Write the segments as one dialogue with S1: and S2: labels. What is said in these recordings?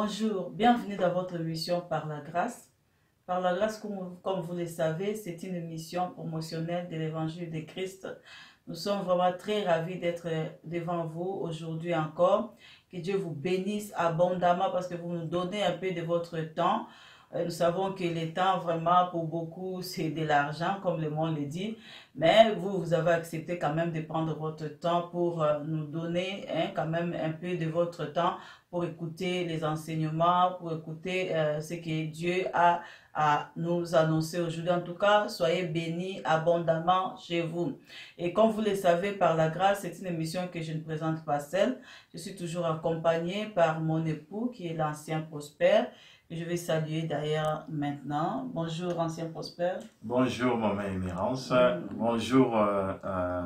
S1: Bonjour, bienvenue dans votre émission Par la grâce. Par la grâce, comme vous le savez, c'est une émission promotionnelle de l'évangile de Christ. Nous sommes vraiment très ravis d'être devant vous aujourd'hui encore. Que Dieu vous bénisse abondamment parce que vous nous donnez un peu de votre temps. Nous savons que le temps, vraiment, pour beaucoup, c'est de l'argent, comme le monde le dit. Mais vous avez accepté quand même de prendre votre temps pour nous donner quand même un peu de votre temps pour écouter les enseignements, pour écouter ce que Dieu a à nous annoncer aujourd'hui. En tout cas, soyez bénis abondamment chez vous. Et comme vous le savez, par la grâce, c'est une émission que je ne présente pas seule. Je suis toujours accompagnée par mon époux qui est l'ancien Prosper. Je vais saluer d'ailleurs maintenant. Bonjour, ancien Prosper.
S2: Bonjour, maman Émérance. Bonjour,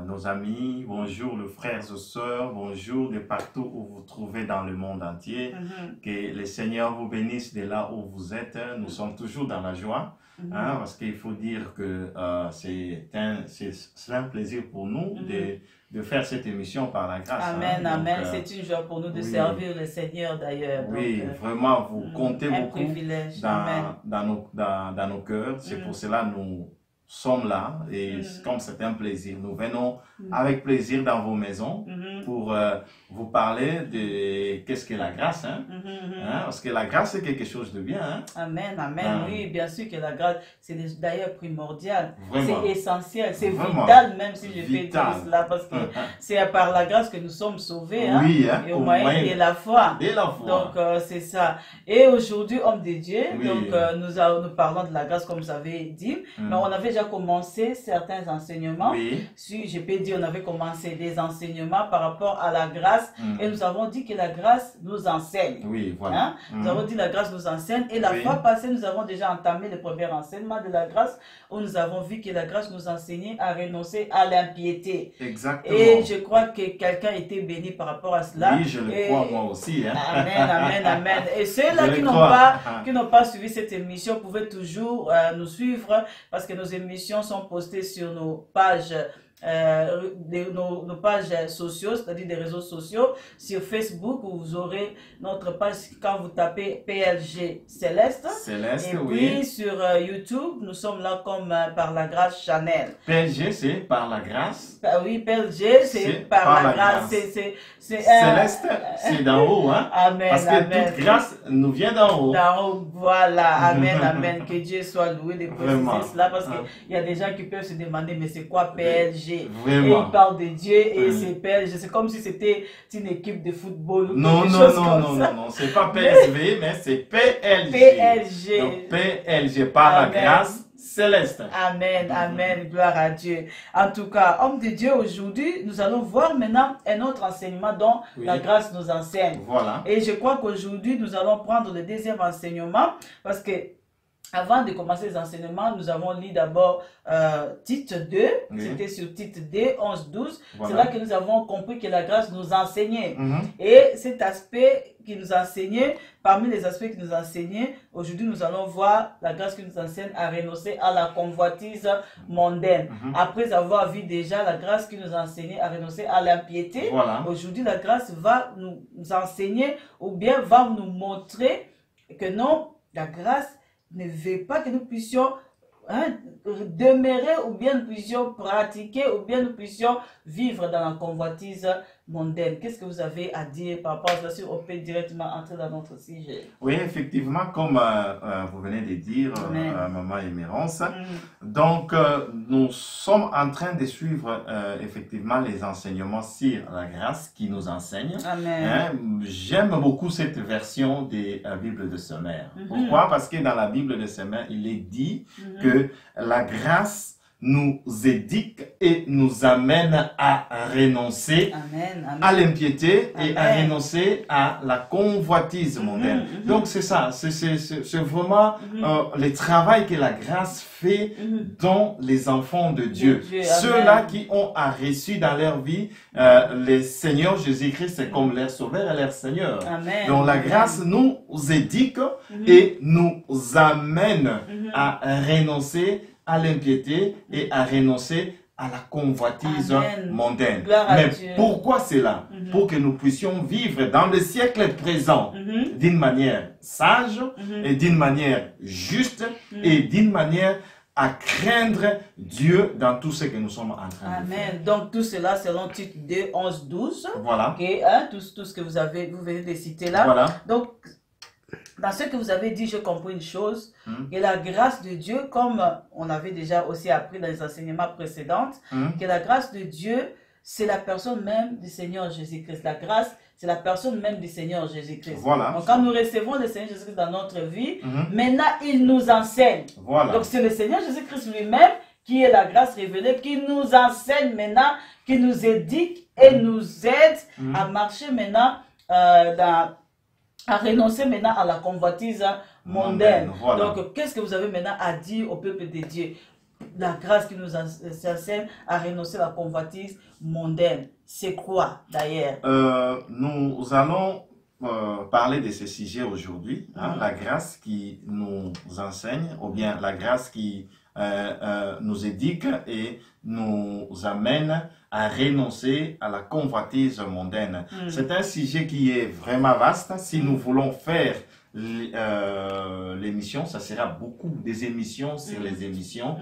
S2: nos amis. Bonjour, les frères et sœurs. Bonjour de partout où vous vous trouvez dans le monde entier. Que le Seigneur vous bénisse de là où vous êtes. Nous sommes toujours dans la joie. Parce qu'il faut dire que c'est un plaisir pour nous de faire cette émission par la grâce.
S1: Amen, amen. C'est une joie pour nous de servir le Seigneur d'ailleurs.
S2: Oui, vraiment, vous comptez beaucoup dans nos cœurs. C'est pour cela que nous sommes là et comme c'est un plaisir, nous venons avec plaisir dans vos maisons pour vous parler de qu'est-ce que la grâce. Parce que la grâce, c'est quelque chose de bien.
S1: Amen, amen. Oui, bien sûr que la grâce, c'est d'ailleurs primordial. C'est essentiel, c'est vital, même si je fais dire cela, parce que c'est par la grâce que nous sommes sauvés.
S2: Oui,
S1: et au moyen de la foi. Donc, c'est ça. Et aujourd'hui, homme de Dieu, donc nous parlons de la grâce, comme vous avez dit, mais on avait déjà commencé certains enseignements. Si je peux dire, on avait commencé des enseignements par rapport à la grâce et nous avons dit que la grâce nous enseigne.
S2: Oui, voilà.
S1: Nous avons dit la grâce nous enseigne et la fois passée, nous avons déjà entamé le premier enseignement de la grâce où nous avons vu que la grâce nous enseignait à renoncer à l'impiété.
S2: Exactement.
S1: Et je crois que quelqu'un était béni par rapport à cela.
S2: Oui, je le crois moi aussi.
S1: Amen, amen, amen. Et ceux-là qui n'ont pas suivi cette émission pouvaient toujours nous suivre parce que nos émissions sont postées sur nos pages. Nos pages sociaux, c'est-à-dire des réseaux sociaux, sur Facebook, où vous aurez notre page quand vous tapez PLG Céleste. Et puis sur YouTube, nous sommes là comme Par la grâce Channel.
S2: PLG, c'est Par la grâce.
S1: Oui, PLG, c'est par la grâce.
S2: Céleste, c'est d'en haut.
S1: Amen,
S2: parce que
S1: amen.
S2: toute grâce nous vient d'en haut.
S1: D'en haut, voilà. Amen, amen. Que Dieu soit loué de préciser cela, parce qu'il y a des gens qui peuvent se demander, mais c'est quoi PLG?
S2: Vraiment.
S1: Et il parle de Dieu et c'est PLG. C'est comme si c'était une équipe de football.
S2: Non, c'est pas PSV, mais c'est PLG.
S1: PLG.
S2: Donc PLG, par la grâce céleste.
S1: Amen, amen, gloire à Dieu. En tout cas, homme de Dieu, aujourd'hui, nous allons voir maintenant un autre enseignement dont la grâce nous enseigne.
S2: Voilà.
S1: Et je crois qu'aujourd'hui, nous allons prendre le deuxième enseignement parce que avant de commencer les enseignements, nous avons lu d'abord Tite 2, c'était sur Tite 2, 11-12. C'est là que nous avons compris que la grâce nous enseignait. Et cet aspect qui nous enseignait, parmi les aspects qui nous enseignaient, aujourd'hui nous allons voir la grâce qui nous enseigne à renoncer à la convoitise mondaine. Après avoir vu déjà la grâce qui nous enseignait à renoncer à l'impiété, aujourd'hui la grâce va nous enseigner ou bien va nous montrer que non, la grâce ne veut pas que nous puissions demeurer ou bien nous puissions pratiquer ou bien nous puissions vivre dans la convoitise mondaine. Qu'est-ce que vous avez à dire par rapport à ça? On peut directement entrer dans notre sujet.
S2: Oui, effectivement, comme vous venez de dire, maman Émérance, donc nous sommes en train de suivre effectivement les enseignements sur la grâce qui nous enseigne. J'aime beaucoup cette version de la Bible de Sommaire. Pourquoi? Parce que dans la Bible de Sommaire, il est dit que la grâce nous éduque et nous amène à renoncer à l'impiété et à renoncer à la convoitise mondaine. Donc c'est ça, c'est vraiment le travail que la grâce fait dans les enfants de Dieu. Ceux-là qui ont reçu dans leur vie le Seigneur Jésus-Christ comme leur sauveur et leur Seigneur. Donc la grâce nous éduque et nous amène à renoncer à l'impiété et à renoncer à la convoitise
S1: Amen.
S2: mondaine.
S1: Gloire à
S2: Mais
S1: Dieu.
S2: pourquoi cela? Pour que nous puissions vivre dans le siècle présent d'une manière sage et d'une manière juste et d'une manière à craindre Dieu dans tout ce que nous sommes en train de faire.
S1: Amen. Donc tout cela selon Tite 2, 11, 12.
S2: Voilà.
S1: Okay, hein, tout ce que vous venez de citer là.
S2: Voilà.
S1: Donc, dans ce que vous avez dit, je comprends une chose, que la grâce de Dieu, comme on avait déjà aussi appris dans les enseignements précédents, que la grâce de Dieu, c'est la personne même du Seigneur Jésus-Christ. La grâce, c'est la personne même du Seigneur Jésus-Christ.
S2: Voilà.
S1: Donc quand nous recevons le Seigneur Jésus-Christ dans notre vie, maintenant il nous enseigne.
S2: Voilà.
S1: Donc c'est le Seigneur Jésus-Christ lui-même qui est la grâce révélée, qui nous enseigne maintenant, qui nous éduque et nous aide à marcher maintenant à renoncer maintenant à la convoitise mondaine.
S2: Voilà.
S1: Donc, qu'est-ce que vous avez maintenant à dire au peuple de Dieu? La grâce qui nous enseigne à renoncer à la convoitise mondaine. C'est quoi d'ailleurs?
S2: Nous allons parler de ce sujet aujourd'hui. La grâce qui nous enseigne, ou bien la grâce qui nous éduque et nous amène à renoncer à la convoitise mondaine. C'est un sujet qui est vraiment vaste. Si nous voulons faire l'émission, ça sera beaucoup des émissions sur les émissions,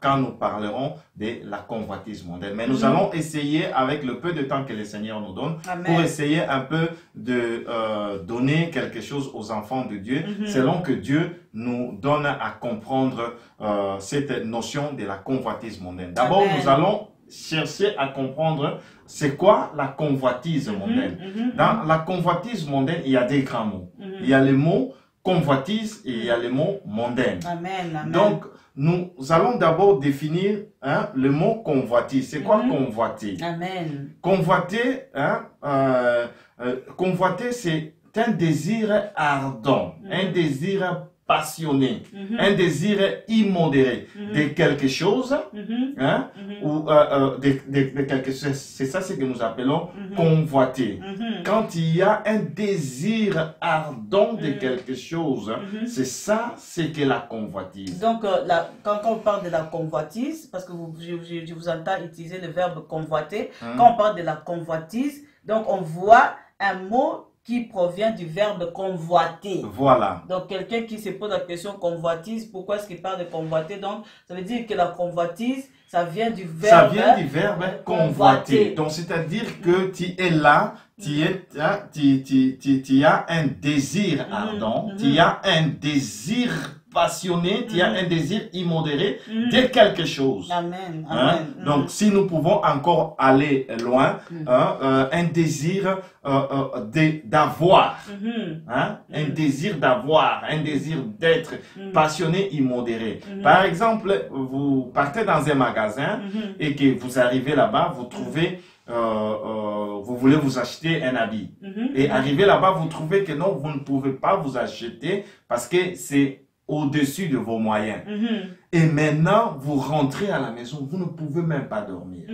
S2: quand nous parlerons de la convoitise mondaine. Mais nous allons essayer, avec le peu de temps que le Seigneur nous donne, pour essayer un peu de donner quelque chose aux enfants de Dieu, selon que Dieu nous donne à comprendre cette notion de la convoitise mondaine. D'abord, nous allons chercher à comprendre c'est quoi la convoitise mondaine. Dans la convoitise mondaine, il y a des grands mots. Il y a le mot convoitise et il y a le mot mondaine.
S1: Amen, amen.
S2: Donc, nous allons d'abord définir le mot convoitise. C'est quoi convoiter?
S1: Amen.
S2: Convoiter, convoiter, c'est un désir ardent, un désir passionné, un désir immodéré de quelque chose, ou de quelque chose. C'est ça ce que nous appelons convoiter. Quand il y a un désir ardent de quelque chose, c'est ça ce que la convoitise.
S1: Donc, quand on parle de la convoitise, parce que je vous entends utiliser le verbe convoiter, quand on parle de la convoitise, donc on voit un mot qui provient du verbe convoiter.
S2: Voilà.
S1: Donc, quelqu'un qui se pose la question convoitise, pourquoi est-ce qu'il parle de convoiter? Donc, ça veut dire que la convoitise, ça vient du verbe...
S2: Ça vient du verbe convoiter. Donc, c'est-à-dire que tu es là, tu as un désir ardent, tu as un désir passionné, tu as un désir immodéré de quelque chose.
S1: Amen. Amen.
S2: Donc, si nous pouvons encore aller loin, un désir d'avoir, un désir d'avoir, un désir d'être passionné, immodéré. Par exemple, vous partez dans un magasin et que vous arrivez là-bas, vous trouvez, vous voulez vous acheter un habit. Et arrivé là-bas, vous trouvez que non, vous ne pouvez pas vous acheter parce que c'est au-dessus de vos moyens. Et maintenant, vous rentrez à la maison, vous ne pouvez même pas dormir.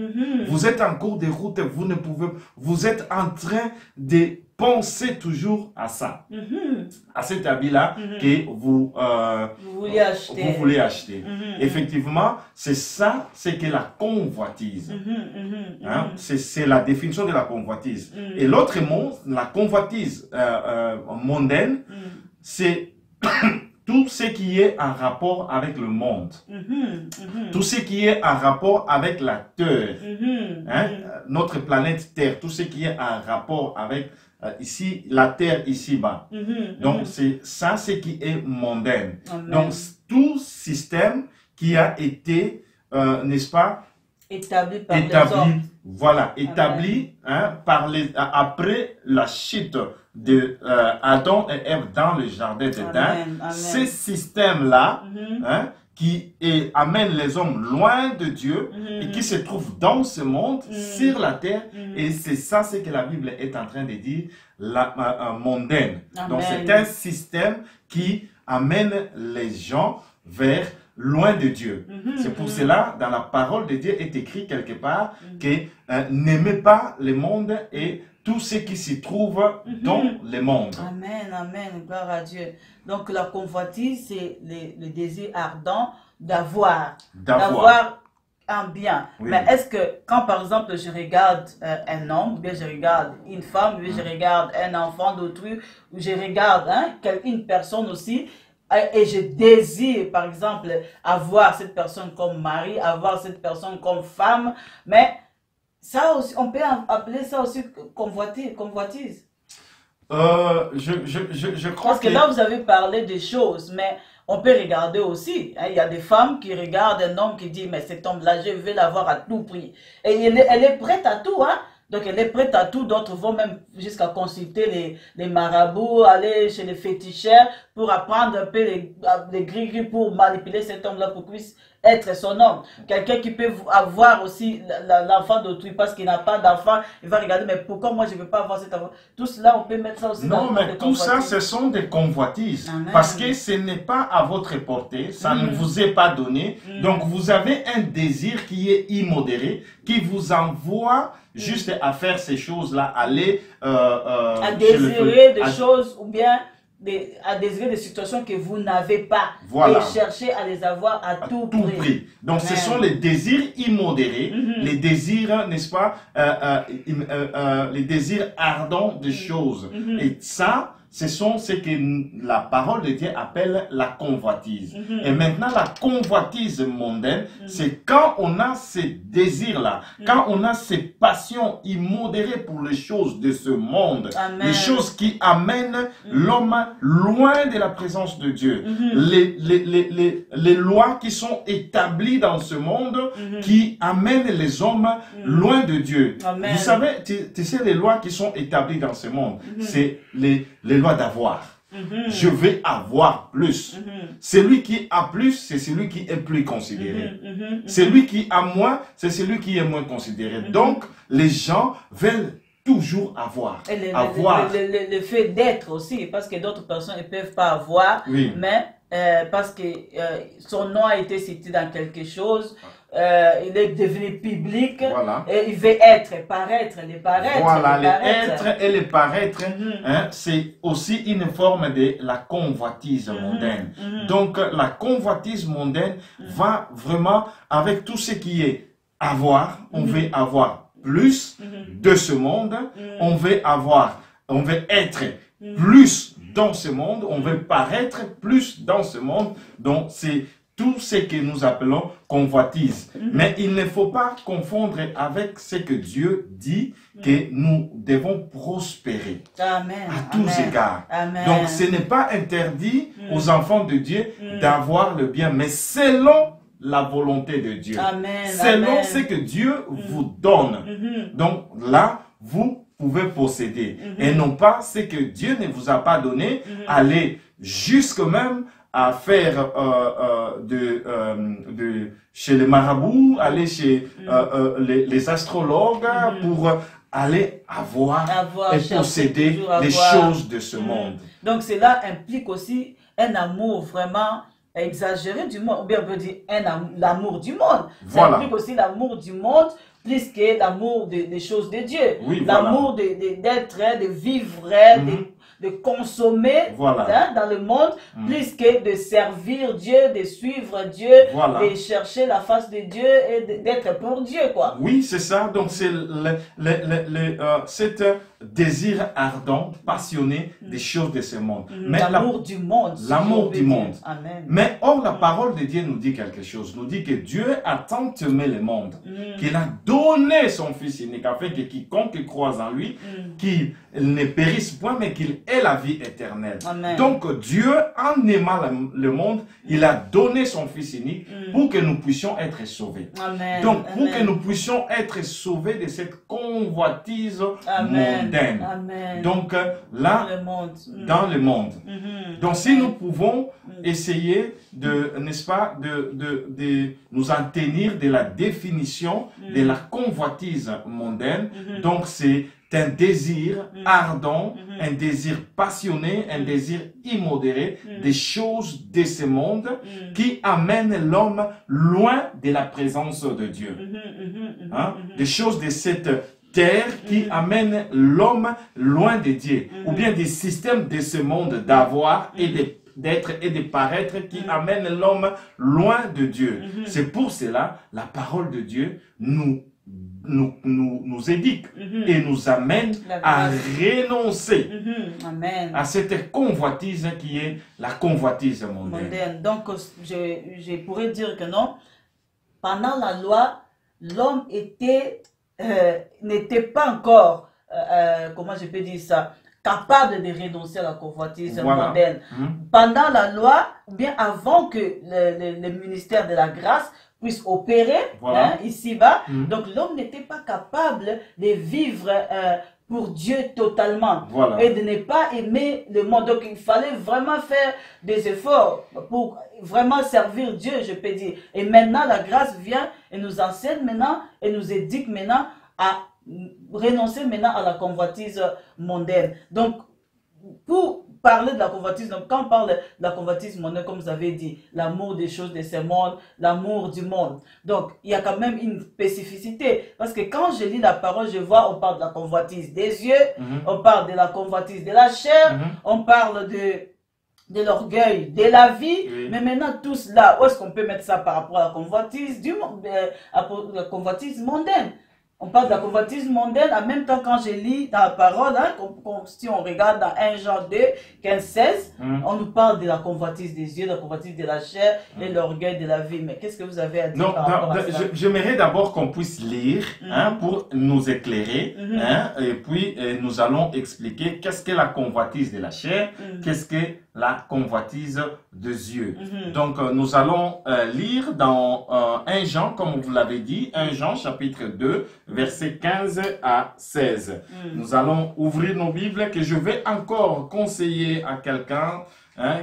S2: Vous êtes en cours de route, vous êtes en train de penser toujours à ça, à cet habit-là que vous voulez acheter. Effectivement, c'est ça, c'est que la convoitise. C'est la définition de la convoitise. Et l'autre mot, la convoitise mondaine, c'est tout ce qui est en rapport avec le monde, tout ce qui est en rapport avec la Terre, notre planète Terre, tout ce qui est en rapport avec ici, la Terre ici-bas. Donc, c'est ça, ce qui est mondaine. Donc, tout système qui a été, n'est-ce pas,
S1: établi par les hommes.
S2: Voilà, établi après la chute de Adam et Ève dans le jardin d'Éden. Ce système-là, qui amène les hommes loin de Dieu et qui se trouve dans ce monde, sur la terre. Et c'est ça ce que la Bible est en train de dire, la mondaine. Donc c'est un système qui amène les gens vers loin de Dieu. C'est pour cela, dans la parole de Dieu est écrit quelque part que n'aimez pas le monde et tout ce qui s'y trouve dans le monde.
S1: Amen, amen, gloire à Dieu. Donc la convoitise, c'est le désir ardent d'avoir un bien.
S2: Oui.
S1: Mais est-ce que quand par exemple je regarde un homme, ou bien je regarde une femme, ou bien je regarde un enfant d'autrui, ou je regarde une personne aussi, et je désire par exemple avoir cette personne comme mari, avoir cette personne comme femme, mais ça aussi, on peut appeler ça aussi convoitise.
S2: Je crois
S1: Parce que là, vous avez parlé des choses, mais on peut regarder aussi. Il y a des femmes qui regardent un homme qui dit, mais cet homme-là, je vais l'avoir à tout prix. Et elle est prête à tout, hein. Donc elle est prête à tout. D'autres vont même jusqu'à consulter les marabouts, aller chez les féticheurs pour apprendre un peu les gris-gris pour manipuler cet homme-là pour qu'il puisse être son homme. Quelqu'un qui peut avoir aussi l'enfant d'autrui parce qu'il n'a pas d'enfant, il va regarder, mais pourquoi moi je ne veux pas avoir cet enfant? Tout cela, on peut mettre ça aussi
S2: non, mais tout ça, ce sont des convoitises. Amen. Parce que ce n'est pas à votre portée, ça ne vous est pas donné. Donc vous avez un désir qui est immodéré, qui vous envoie juste à faire ces choses-là, aller
S1: à désirer des choses ou bien à désirer des situations que vous n'avez pas.
S2: Voilà.
S1: Et chercher à les avoir à tout prix.
S2: Donc ce sont les désirs immodérés, les désirs, n'est-ce pas, les désirs ardents des choses. Et ça, ce sont ce que la parole de Dieu appelle la convoitise. Et maintenant, la convoitise mondaine, c'est quand on a ces désirs-là, quand on a ces passions immodérées pour les choses de ce monde, les choses qui amènent l'homme loin de la présence de Dieu, les lois qui sont établies dans ce monde, qui amènent les hommes loin de Dieu. Vous savez, tu sais, les lois qui sont établies dans ce monde, c'est les lois d'avoir. Je vais avoir plus. Celui qui a plus, c'est celui qui est plus considéré. Celui qui a moins, c'est celui qui est moins considéré. Donc, les gens veulent toujours avoir.
S1: Et le fait d'être aussi, parce que d'autres personnes ne peuvent pas avoir, mais parce que son nom a été cité dans quelque chose, il est devenu public, et il veut être, paraître, les paraître.
S2: Voilà, les être et les paraître, c'est aussi une forme de la convoitise mondaine. Donc, la convoitise mondaine va vraiment avec tout ce qui est avoir, on veut avoir plus de ce monde, on veut être plus dans ce monde, on veut paraître plus dans ce monde. Donc, c'est tout ce que nous appelons convoitise. Mais il ne faut pas confondre avec ce que Dieu dit, que nous devons prospérer.
S1: Amen.
S2: À tous égards.
S1: Amen.
S2: Donc, ce n'est pas interdit aux enfants de Dieu d'avoir le bien, mais selon la volonté de Dieu.
S1: Amen.
S2: Selon ce que Dieu vous donne. Donc, là, vous pouvez posséder. Et non pas ce que Dieu ne vous a pas donné, aller jusque même à faire chez les marabouts, aller chez les astrologues pour aller avoir et posséder les choses de ce monde.
S1: Donc cela implique aussi un amour vraiment exagéré du monde, ou bien on peut dire l'amour du monde. Ça implique aussi l'amour du monde plus que l'amour des choses de Dieu. L'amour d'être, de vivre, de consommer dans le monde, plus que de servir Dieu, de suivre Dieu, de chercher la face de Dieu et d'être pour Dieu, quoi.
S2: Oui, c'est ça. Donc, c'est cet désir ardent, passionné des choses de ce monde.
S1: L'amour du monde.
S2: L'amour du monde.
S1: Amen.
S2: Mais or, la parole de Dieu nous dit quelque chose. Nous dit que Dieu a tant aimé le monde qu'il a donné son Fils unique afin que quiconque croise en lui, qu'il ne périsse point, mais qu'il ait la vie éternelle.
S1: Amen.
S2: Donc, Dieu, en aimant le monde, il a donné son Fils unique pour que nous puissions être sauvés.
S1: Amen.
S2: Donc, pour que nous puissions être sauvés de cette convoitise mondaine.
S1: Amen.
S2: Donc, là, dans le monde. Donc, si nous pouvons essayer de, n'est-ce pas, de nous en tenir de la définition de la convoitise mondaine. Donc, c'est un désir ardent, un désir passionné, un désir immodéré des choses de ce monde qui amènent l'homme loin de la présence de Dieu. Des choses de cette terre qui amènent l'homme loin de Dieu. Ou bien des systèmes de ce monde d'avoir et d'être et de paraître qui amène l'homme loin de Dieu. C'est pour cela la parole de Dieu nous éduque et nous amène à renoncer à cette convoitise qui est la convoitise mondaine.
S1: Donc, je pourrais dire que non, pendant la loi, l'homme n'était pas encore, comment je peux dire ça, capable de renoncer à la convoitise mondaine. Pendant la loi, ou bien avant que le ministère de la grâce puisse opérer ici-bas, donc l'homme n'était pas capable de vivre pour Dieu totalement et de ne pas aimer le monde. Donc il fallait vraiment faire des efforts pour vraiment servir Dieu, je peux dire. Et maintenant la grâce vient et nous enseigne maintenant et nous éduque maintenant à renoncer maintenant à la convoitise mondaine. Donc pour parler de la convoitise, donc quand on parle de la convoitise mondaine, comme vous avez dit, l'amour des choses de ce monde, l'amour du monde. Donc, il y a quand même une spécificité. Parce que quand je lis la parole, je vois, on parle de la convoitise des yeux, on parle de la convoitise de la chair, on parle de l'orgueil, de la vie. Mais maintenant, tout cela, où est-ce qu'on peut mettre ça par rapport à la convoitise du monde, à la convoitise mondaine? On parle de la convoitise mondaine, en même temps quand je lis dans la parole, si on regarde dans 1 Jean 2, 15, 16, on nous parle de la convoitise des yeux, de la convoitise de la chair et l'orgueil de la vie. Mais qu'est-ce que vous avez à dire par rapport à ça?
S2: J'aimerais d'abord qu'on puisse lire pour nous éclairer, et puis nous allons expliquer qu'est-ce que la convoitise de la chair, qu'est-ce que la convoitise des yeux. Donc nous allons lire dans 1 Jean, comme vous l'avez dit, 1 Jean chapitre 2, versets 15 à 16. Nous allons ouvrir nos Bibles que je vais encore conseiller à quelqu'un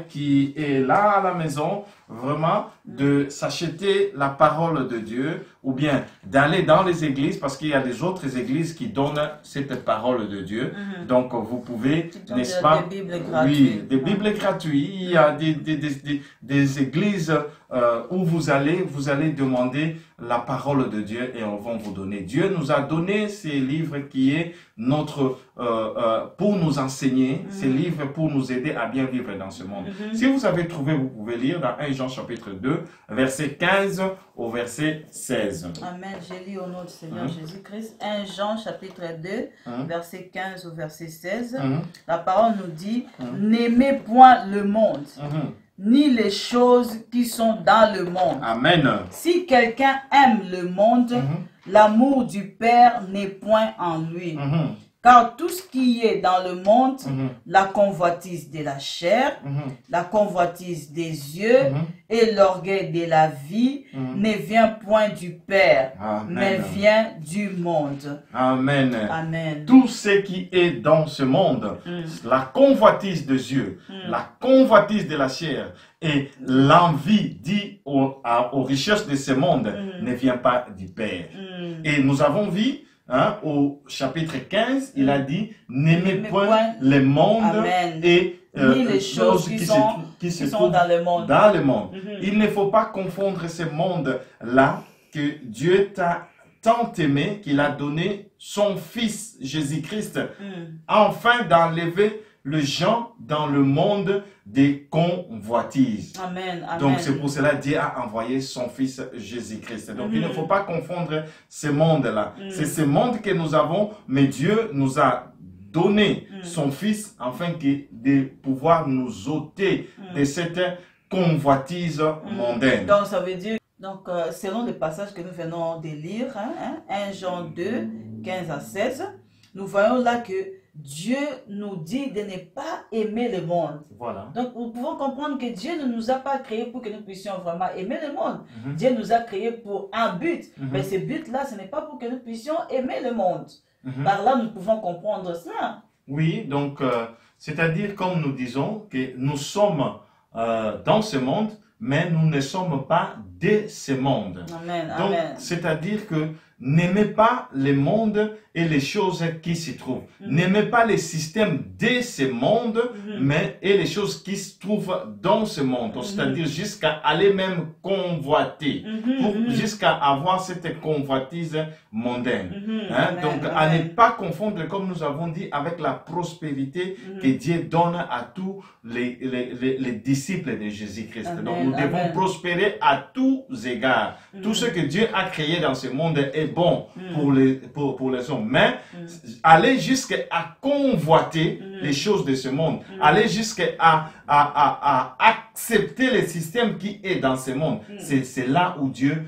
S2: qui est là à la maison, vraiment, de s'acheter la parole de Dieu ou bien d'aller dans les églises parce qu'il y a des autres églises qui donnent cette parole de Dieu. Donc, vous pouvez, n'est-ce pas?
S1: Des Bibles gratuites.
S2: Oui, des Bibles gratuites. Il y a des églises où vous allez demander la parole de Dieu et on va vous donner. Dieu nous a donné ces livres qui est notre, pour nous enseigner, ces livres pour nous aider à bien vivre dans ce monde. Si vous avez trouvé, vous pouvez lire dans 1 Jean chapitre 2, verset 15 au verset 16.
S1: Amen. Je lis au nom du Seigneur Jésus-Christ. 1 Jean chapitre 2, verset 15 au verset 16. La parole nous dit, n'aimez point le monde, ni les choses qui sont dans le monde.
S2: Amen.
S1: Si quelqu'un aime le monde, l'amour du Père n'est point en lui. Car tout ce qui est dans le monde, la convoitise de la chair, la convoitise des yeux et l'orgueil de la vie ne vient point du Père, mais vient du monde.
S2: Amen.
S1: Amen.
S2: Tout ce qui est dans ce monde, la convoitise des yeux, la convoitise de la chair et l'envie dit aux richesses de ce monde ne vient pas du Père. Et nous avons vu au chapitre 15, il a dit, n'aimez point le monde et
S1: ni les choses qui sont dans le monde.
S2: Dans le monde. Il ne faut pas confondre ce monde-là que Dieu t'a tant aimé qu'il a donné son Fils Jésus-Christ afin d'enlever les gens dans le monde des convoitises.
S1: Amen, amen.
S2: Donc c'est pour cela que Dieu a envoyé son Fils Jésus-Christ. Donc il ne faut pas confondre ce monde-là. C'est ce monde que nous avons, mais Dieu nous a donné son Fils afin de pouvoir nous ôter de cette convoitise mondaine.
S1: Donc ça veut dire, selon le passage que nous venons de lire, 1 Jean 2, 15 à 16, nous voyons là que Dieu nous dit de ne pas aimer le monde.
S2: Voilà.
S1: Donc, nous pouvons comprendre que Dieu ne nous a pas créés pour que nous puissions vraiment aimer le monde. Dieu nous a créés pour un but. Mais ce but-là, ce n'est pas pour que nous puissions aimer le monde. Par là, nous pouvons comprendre cela.
S2: Oui, donc, c'est-à-dire, comme nous disons, que nous sommes dans ce monde, mais nous ne sommes pas de ce monde.
S1: Amen,
S2: donc,
S1: amen.
S2: c'est-à-dire que n'aimez pas le monde et les choses qui s'y trouvent. N'aimez pas les systèmes de ce monde, mais et les choses qui se trouvent dans ce monde. C'est-à-dire jusqu'à aller même convoiter, jusqu'à avoir cette convoitise mondaine. Donc, à ne pas confondre, comme nous avons dit, avec la prospérité que Dieu donne à tous les disciples de Jésus-Christ. Donc, nous devons prospérer à tous égards. Tout ce que Dieu a créé dans ce monde est bon pour les hommes. Mais aller jusqu'à convoiter les choses de ce monde, aller jusqu'à accepter le système qui est dans ce monde, c'est là où Dieu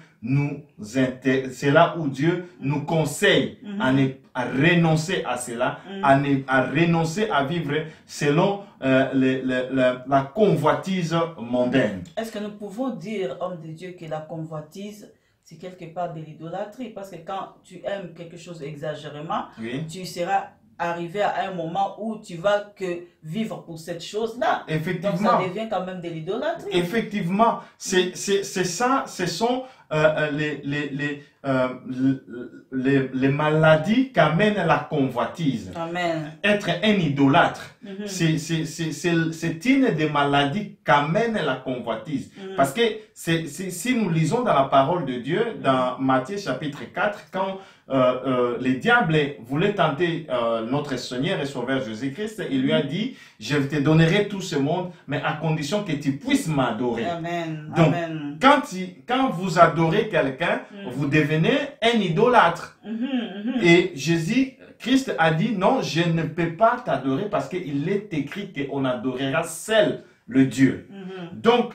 S2: c'est là où Dieu nous conseille à renoncer à cela, à renoncer à vivre selon la convoitise mondaine.
S1: Est-ce que nous pouvons dire, homme de Dieu, que la convoitise, c'est quelque part de l'idolâtrie? Parce que quand tu aimes quelque chose exagérément, tu seras arrivé à un moment où tu vas que vivre pour cette chose-là.
S2: Effectivement.
S1: Donc ça devient quand même de l'idolâtrie.
S2: Effectivement, c'est ça, ce sont les maladies qu'amène la convoitise.
S1: Amen.
S2: Être un idolâtre, c'est une des maladies qu'amène la convoitise. Parce que si nous lisons dans la parole de Dieu, dans Matthieu chapitre 4, quand le diable voulait tenter notre Seigneur et Sauveur Jésus-Christ, il lui a dit, je te donnerai tout ce monde, mais à condition que tu puisses m'adorer.
S1: Amen.
S2: Donc,
S1: Amen.
S2: Quand vous adorez quelqu'un, vous devenez un idolâtre. Et Jésus-Christ a dit, non, je ne peux pas t'adorer parce qu'il est écrit qu'on adorera seul le Dieu. Donc,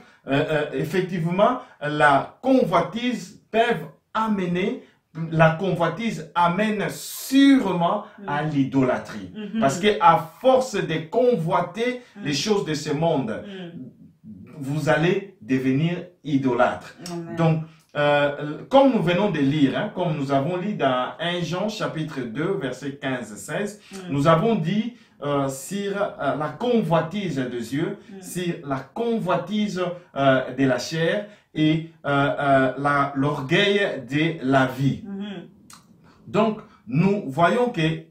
S2: effectivement, la convoitise amène sûrement à l'idolâtrie. Parce qu'à force de convoiter les choses de ce monde, vous allez devenir idolâtre. Donc, comme nous venons de lire, comme nous avons lu dans 1 Jean chapitre 2, verset 15-16, nous avons dit sur la convoitise des yeux, sur la convoitise de la chair et l'orgueil de la vie. Donc, nous voyons qu'il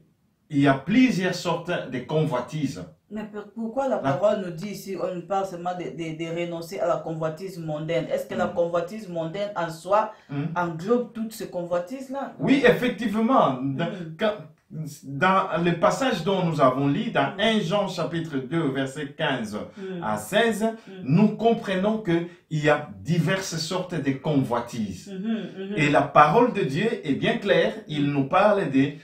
S2: y a plusieurs sortes de convoitises.
S1: Mais pourquoi la parole nous dit ici, on parle seulement de renoncer à la convoitise mondaine? Est-ce que la convoitise mondaine en soi englobe toutes ces convoitises-là?
S2: Oui, effectivement. Dans le passage dont nous avons lu, dans 1 Jean chapitre 2, verset 15 à 16, nous comprenons qu'il y a diverses sortes de convoitises. Et la parole de Dieu est bien claire. Il nous parle des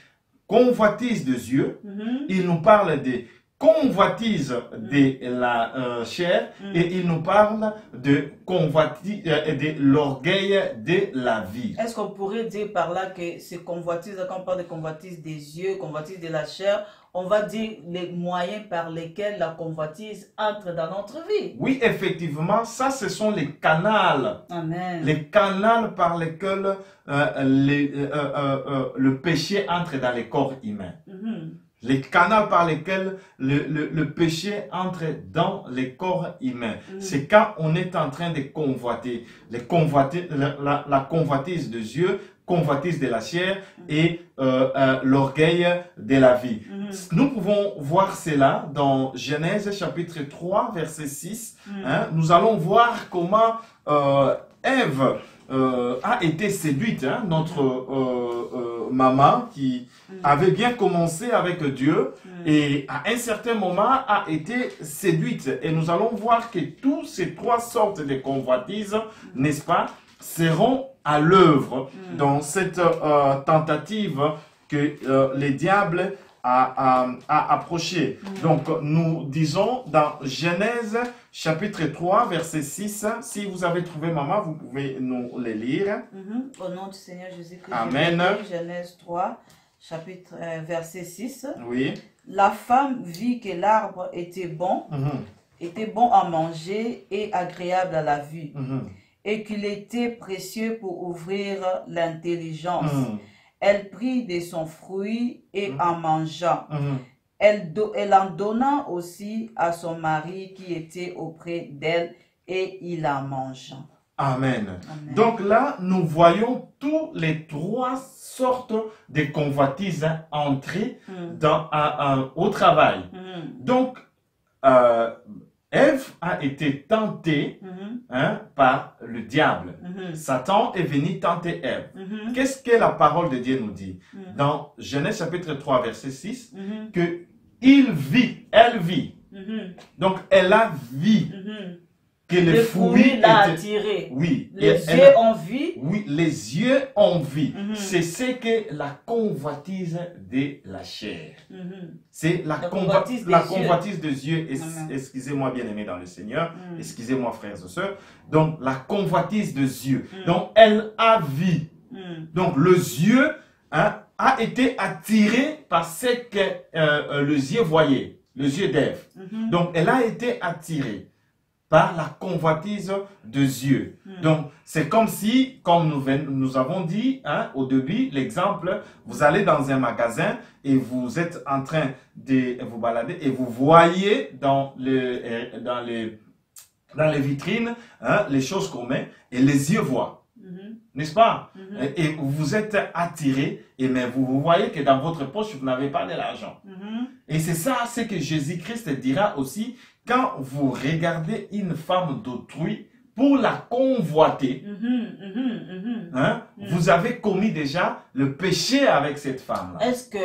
S2: convoitises des yeux, il nous parle des convoitise de la chair et il nous parle de l'orgueil de la vie.
S1: Est-ce qu'on pourrait dire par là que ces convoitises, quand on parle de convoitise des yeux, convoitise de la chair, on va dire les moyens par lesquels la convoitise entre dans notre vie?
S2: Oui, effectivement, ça ce sont les canaux.
S1: Amen.
S2: Les canaux par lesquels le péché entre dans le corps humain. Les canaux par lesquels le péché entre dans le corps humain. C'est quand on est en train de convoiter. La convoitise des yeux, convoitise de la chair et l'orgueil de la vie. Nous pouvons voir cela dans Genèse chapitre 3, verset 6. Nous allons voir comment Ève a été séduite, notre maman qui avait bien commencé avec Dieu et à un certain moment a été séduite. Et nous allons voir que toutes ces trois sortes de convoitises, n'est-ce pas, seront à l'œuvre dans cette tentative que le diable a approché. Donc, nous disons dans Genèse chapitre 3, verset 6, si vous avez trouvé, maman, vous pouvez nous les lire.
S1: Au nom du Seigneur Jésus-Christ.
S2: Amen.
S1: Genèse 3, chapitre verset 6.
S2: Oui.
S1: La femme vit que l'arbre était bon à manger et agréable à la vue, et qu'il était précieux pour ouvrir l'intelligence. Elle prit de son fruit et en mangea. Elle en donna aussi à son mari qui était auprès d'elle et il en mangea.
S2: Amen.
S1: Amen.
S2: Donc là, nous voyons tous les trois sortes de convoitises entrer au travail. Donc, Ève a été tentée par le diable. Satan est venu tenter Ève. Qu'est-ce que la parole de Dieu nous dit? Dans Genèse chapitre 3, verset 6, que il vit, elle vit. Donc, elle a vu que le fruit
S1: l'a attiré.
S2: Oui.
S1: Les yeux ont vu.
S2: Oui, les yeux ont vu. C'est ce que la convoitise de la chair. C'est la convoitise des yeux. Excusez-moi, bien-aimés dans le Seigneur. Excusez-moi, frères et sœurs. Donc, la convoitise des yeux. Donc, elle a vu. Donc, les yeux a été attiré par ce que les yeux voyaient. Les yeux d'Ève. Donc, elle a été attirée par la convoitise des yeux. Donc, c'est comme si, comme nous avons dit au début, l'exemple, vous allez dans un magasin et vous êtes en train de vous balader et vous voyez dans les vitrines les choses qu'on met et les yeux voient. N'est-ce pas? Et vous êtes attiré, mais vous voyez que dans votre poche, vous n'avez pas de l'argent. Et c'est ça, ce que Jésus-Christ dira aussi, quand vous regardez une femme d'autrui pour la convoiter, vous avez commis déjà le péché avec cette femme-là.
S1: Est-ce que,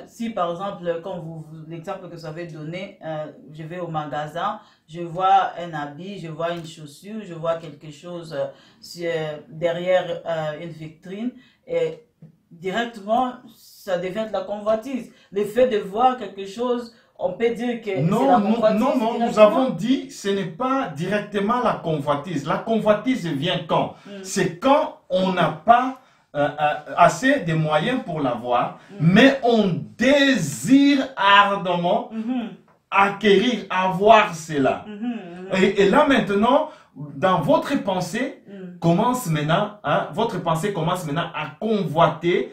S1: si par exemple, comme l'exemple que vous avez donné, je vais au magasin, je vois un habit, je vois une chaussure, je vois quelque chose derrière une vitrine, et directement, ça devient de la convoitise. Le fait de voir quelque chose, on peut dire que
S2: non, nous avons dit ce n'est pas directement la convoitise. La convoitise vient quand? C'est quand on n'a pas assez de moyens pour l'avoir, mais on désire ardemment acquérir, avoir cela. Et là maintenant, dans votre pensée, commence maintenant, votre pensée commence maintenant à convoiter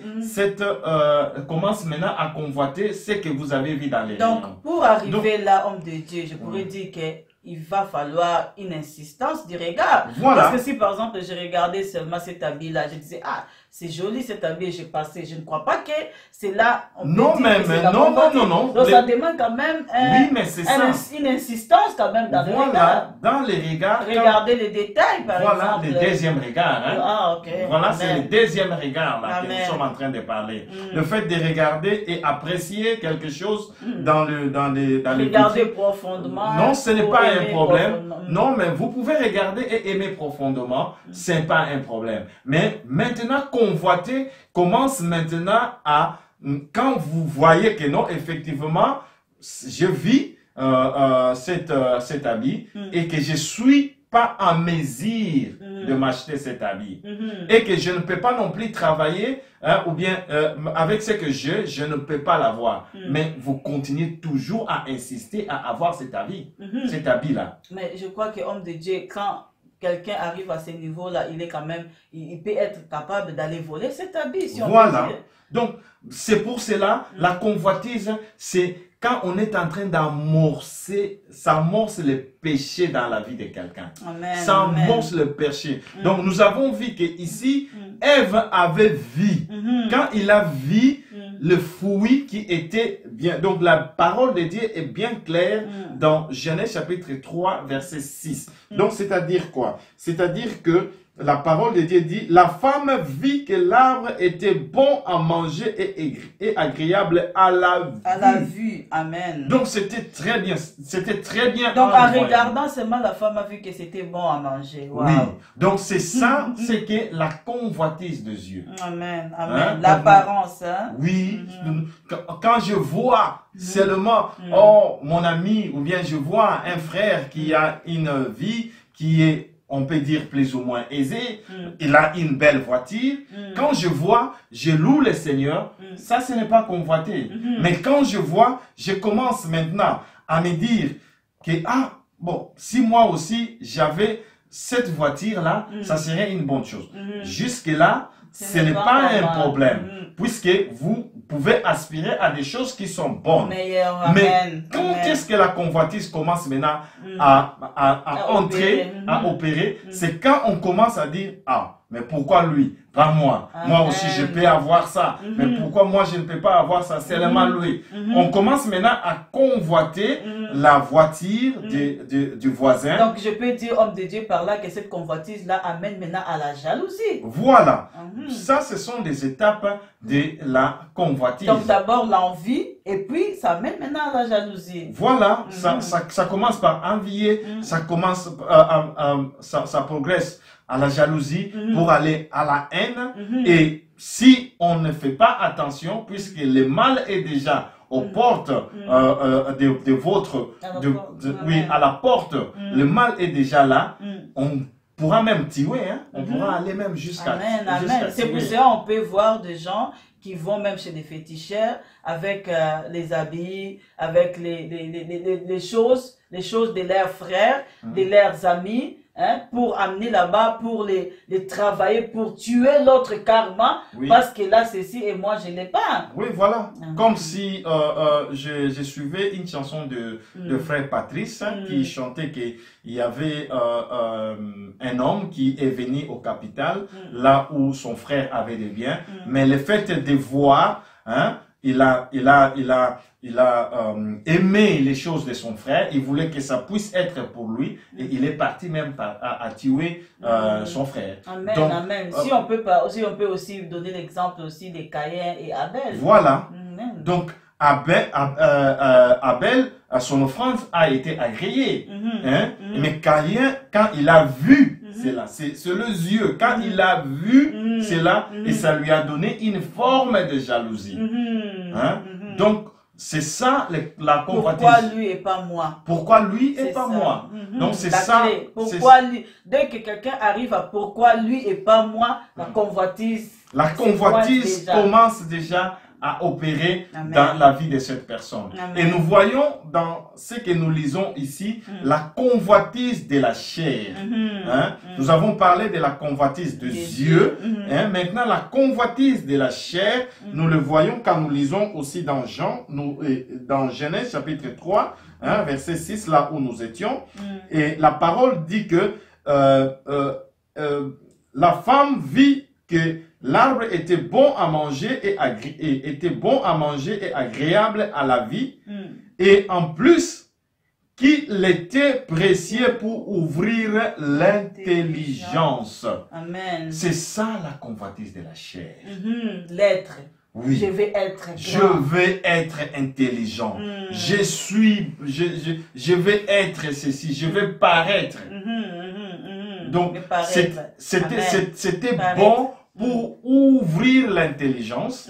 S2: commence maintenant à convoiter ce que vous avez vu dans les livres.
S1: Donc, pour arriver là, homme de Dieu, je pourrais dire qu'il va falloir une insistance du regard.
S2: Voilà.
S1: Parce que si par exemple je regardais seulement cet habit-là, je disais, ah, c'est joli cet habit, j'ai passé. Je ne crois pas que c'est là.
S2: Non.
S1: Donc ça demande quand même
S2: une
S1: insistance quand même dans le regard.
S2: Dans les regards.
S1: Regardez les détails par exemple.
S2: Voilà le deuxième regard.
S1: Ah, ok.
S2: Voilà, c'est le deuxième regard là, que nous sommes en train de parler. Le fait de regarder et apprécier quelque chose dans
S1: regarder profondément.
S2: Non, ce n'est pas un problème. Non, mais vous pouvez regarder et aimer profondément. Ce n'est pas un problème. Mais maintenant, convoiter commence maintenant à, quand vous voyez que non, effectivement, je vis cet habit et que je suis pas en mesure de m'acheter cet habit et que je ne peux pas non plus travailler ou bien avec ce que je ne peux pas l'avoir. Mais vous continuez toujours à insister à avoir cet habit-là.
S1: Mais je crois que homme de Dieu, quand quelqu'un arrive à ce niveau-là, il est quand même, il peut être capable d'aller voler cet habit. Si
S2: voilà. Donc, c'est pour cela, la convoitise, c'est quand on est en train d'amorcer, ça amorce le péché dans la vie de quelqu'un. Ça amorce le péché. Donc, nous avons vu qu'ici, Ève avait vu. Quand il a vu le fruit qui était bien. Donc, la parole de Dieu est bien claire dans Genèse chapitre 3, verset 6. Donc, c'est-à-dire quoi? C'est-à-dire que la parole de Dieu dit, la femme vit que l'arbre était bon à manger et agréable à la vue.
S1: À la vue, amen.
S2: Donc c'était très bien,
S1: Donc en regardant seulement, la femme a vu que c'était bon à manger. Wow.
S2: Oui, donc c'est ça, c'est que la convoitise des yeux.
S1: Amen, amen. L'apparence.
S2: Oui, quand je vois seulement, oh mon ami, ou bien je vois un frère qui a une vie qui est, on peut dire plus ou moins aisé, il a une belle voiture. Quand je vois, je loue le Seigneur, ça ce n'est pas convoité. Mais quand je vois, je commence maintenant à me dire que, ah, bon, si moi aussi j'avais cette voiture-là, ça serait une bonne chose. Jusque-là, ce n'est pas un problème, puisque vous pouvez aspirer à des choses qui sont bonnes. Mais quand est-ce que la convoitise commence maintenant à entrer, à opérer, c'est quand on commence à dire, ah, mais pourquoi lui, pas moi? Moi aussi, je peux avoir ça. Mais pourquoi moi, je ne peux pas avoir ça? C'est seulement lui. On commence maintenant à convoiter la voiture du voisin.
S1: Donc, je peux dire, homme de Dieu, par là, que cette convoitise-là amène maintenant à la jalousie.
S2: Voilà. Ça, ce sont des étapes de la convoitise.
S1: Donc, d'abord, l'envie, et puis, ça amène maintenant à la jalousie.
S2: Voilà. Ça commence par envier, ça commence, ça progresse à la jalousie pour aller à la haine. Et si on ne fait pas attention, puisque le mal est déjà aux portes de votre... oui, à la porte, le mal est déjà là. On pourra même tuer, hein? On pourra aller même jusqu'à...
S1: Amen, amen. C'est pour ça qu'on peut voir des gens qui vont même chez des féticheurs avec les habits, avec les choses de leurs frères, de leurs amis, hein, pour amener là-bas, pour les travailler, pour tuer l'autre karma, parce que là, ceci et moi, je ne l'ai pas.
S2: Oui, voilà. Comme si je suivais une chanson de frère Patrice qui chantait qu'il y avait un homme qui est venu au capital, là où son frère avait des biens, mais le fait de voir, hein, il a aimé les choses de son frère, il voulait que ça puisse être pour lui, et il est parti même à tuer son frère.
S1: Amen, donc, amen. Si on peut aussi donner l'exemple aussi de Caïn et Abel.
S2: Voilà. Donc, Abel, son offrande a été agréée. Mais Caïn, quand il a vu cela, c'est les yeux, quand il a vu cela, et ça lui a donné une forme de jalousie. Donc, c'est ça la convoitise.
S1: Pourquoi lui et pas moi?
S2: Pourquoi lui et pas moi? Donc c'est ça.
S1: Pourquoi lui? Dès que quelqu'un arrive à pourquoi lui et pas moi, la convoitise.
S2: La convoitise commence déjà à opérer dans la vie de cette personne. Et nous voyons dans ce que nous lisons ici, la convoitise de la chair. Nous avons parlé de la convoitise des yeux. Maintenant, la convoitise de la chair, nous le voyons quand nous lisons aussi dans dans Genèse chapitre 3, verset 6, là où nous étions. Et la parole dit que la femme vit que l'arbre était bon à manger et agréable à la vie, et en plus qu'il était précieux pour ouvrir l'intelligence.
S1: Amen.
S2: C'est ça la convoitise de la chair.
S1: L'être.
S2: Oui.
S1: Je vais être grand.
S2: Je vais être intelligent. Je vais être ceci. Je vais paraître. Donc, c'était bon pour ouvrir l'intelligence.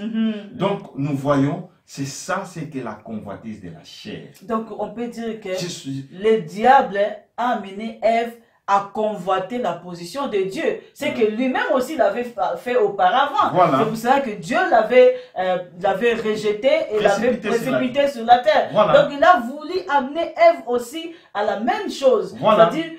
S2: Donc, nous voyons, c'est ça, c'est que la convoitise de la chair.
S1: Donc, on peut dire que le diable a amené Ève à convoiter la position de Dieu. C'est que lui-même aussi l'avait fait auparavant.
S2: Voilà.
S1: C'est pour ça que Dieu l'avait rejeté et l'avait précipité sur la terre. Voilà. Donc, il a voulu amener Ève aussi à la même chose.
S2: Voilà.
S1: C'est-à-dire,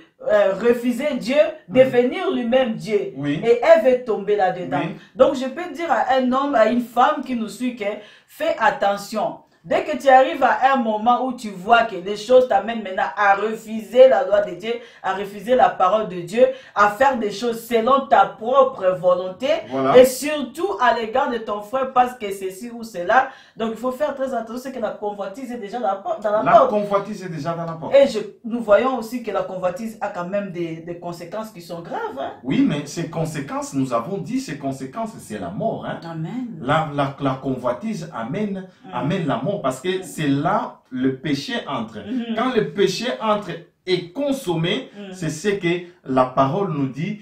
S1: refuser Dieu, devenir lui-même Dieu. Et Ève est tombée là-dedans. Donc, je peux dire à un homme, à une femme qui nous suit, que fais attention. Dès que tu arrives à un moment où tu vois que les choses t'amènent maintenant à refuser la loi de Dieu, à refuser la parole de Dieu, à faire des choses selon ta propre volonté, et surtout à l'égard de ton frère parce que ceci ou cela. Donc il faut faire très attention, c'est que la convoitise est déjà dans la porte.
S2: La convoitise est déjà dans la porte.
S1: Et nous voyons aussi que la convoitise a quand même des conséquences qui sont graves.
S2: Oui, mais ces conséquences, nous avons dit, ces conséquences, c'est la mort.
S1: Amen.
S2: La convoitise amène la mort. Parce que c'est là le péché entre. Quand le péché entre et consommé, c'est ce que la parole nous dit,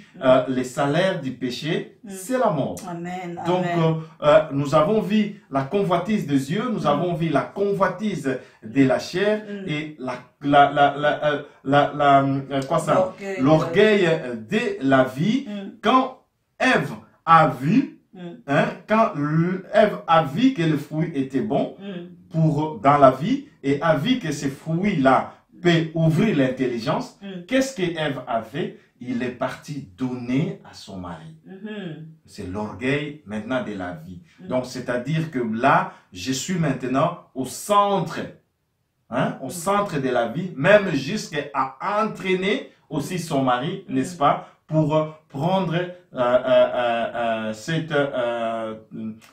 S2: le salaire du péché, c'est la mort.
S1: Amen.
S2: Donc, nous avons vu la convoitise des yeux, nous avons vu la convoitise de la chair et l'orgueil de la vie. Quand Ève a vu, quand Ève a vu que le fruit était bon dans la vie et a vu que ce fruit-là peut ouvrir l'intelligence, qu'est-ce que Ève a fait? il est parti donner à son mari. C'est l'orgueil maintenant de la vie. Donc, c'est-à-dire que là, je suis maintenant au centre, au centre de la vie, même jusqu'à entraîner aussi son mari, n'est-ce pas, pour prendre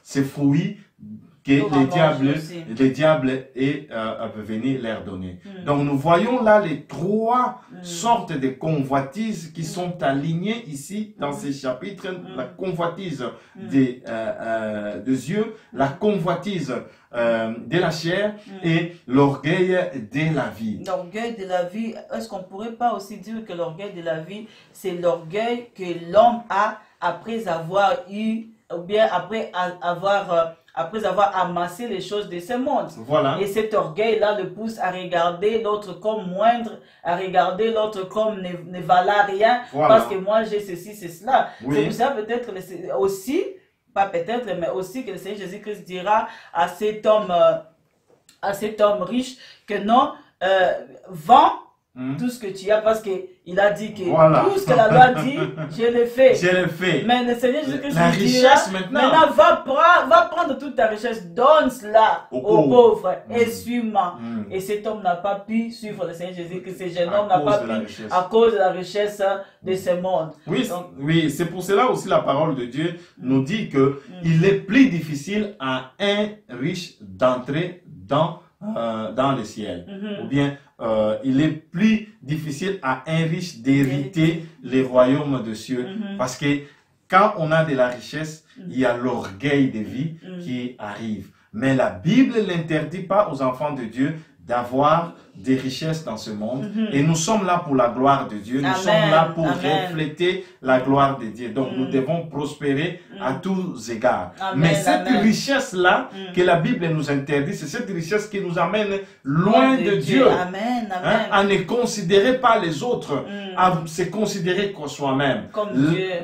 S2: ces fruits que les diables peuvent venir leur donner. Donc nous voyons là les trois sortes de convoitises qui sont alignées ici dans ces chapitres. La convoitise des yeux, la convoitise de la chair et l'orgueil de la vie.
S1: L'orgueil de la vie, est-ce qu'on ne pourrait pas aussi dire que l'orgueil de la vie, c'est l'orgueil que l'homme a après avoir eu, ou bien après avoir amassé les choses de ce monde.
S2: Voilà.
S1: Et cet orgueil-là le pousse à regarder l'autre comme moindre, à regarder l'autre comme ne valant rien, parce que moi j'ai ceci, c'est cela.
S2: Oui.
S1: C'est pour ça peut-être aussi, pas peut-être, mais aussi que le Seigneur Jésus-Christ dira à cet homme riche que non, vends tout ce que tu as, parce qu'il a dit que tout ce que la loi dit, je l'ai fait.
S2: Je l'ai fait.
S1: Mais le Seigneur Jésus-Christ
S2: lui
S1: dira,
S2: maintenant
S1: va prendre toute ta richesse, donne cela aux pauvres et suis-moi. Et cet homme n'a pas pu suivre le Seigneur Jésus-Christ, ce jeune homme n'a pas pu à cause de la richesse de ce monde.
S2: Oui, oui, c'est pour cela aussi la parole de Dieu nous dit que il est plus difficile à un riche d'entrer dans le ciel. Ou bien, il est plus difficile à un riche d'hériter les royaumes de cieux. Parce que quand on a de la richesse, il y a l'orgueil de vie qui arrive. Mais la Bible n'interdit pas aux enfants de Dieu d'avoir des richesses dans ce monde. Et nous sommes là pour la gloire de Dieu. Nous sommes là pour refléter la gloire de Dieu. Donc nous devons prospérer à tous égards. Mais cette richesse-là que la Bible nous interdit, c'est cette richesse qui nous amène loin de Dieu. À ne considérer pas les autres, à se considérer qu'en soi-même.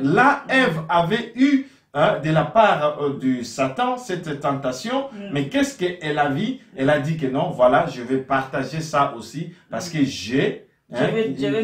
S2: Là, Ève avait eu de la part du Satan, cette tentation, mais qu'est-ce qu'elle a vu? Elle a dit que non, voilà, je vais partager ça aussi, parce que je vais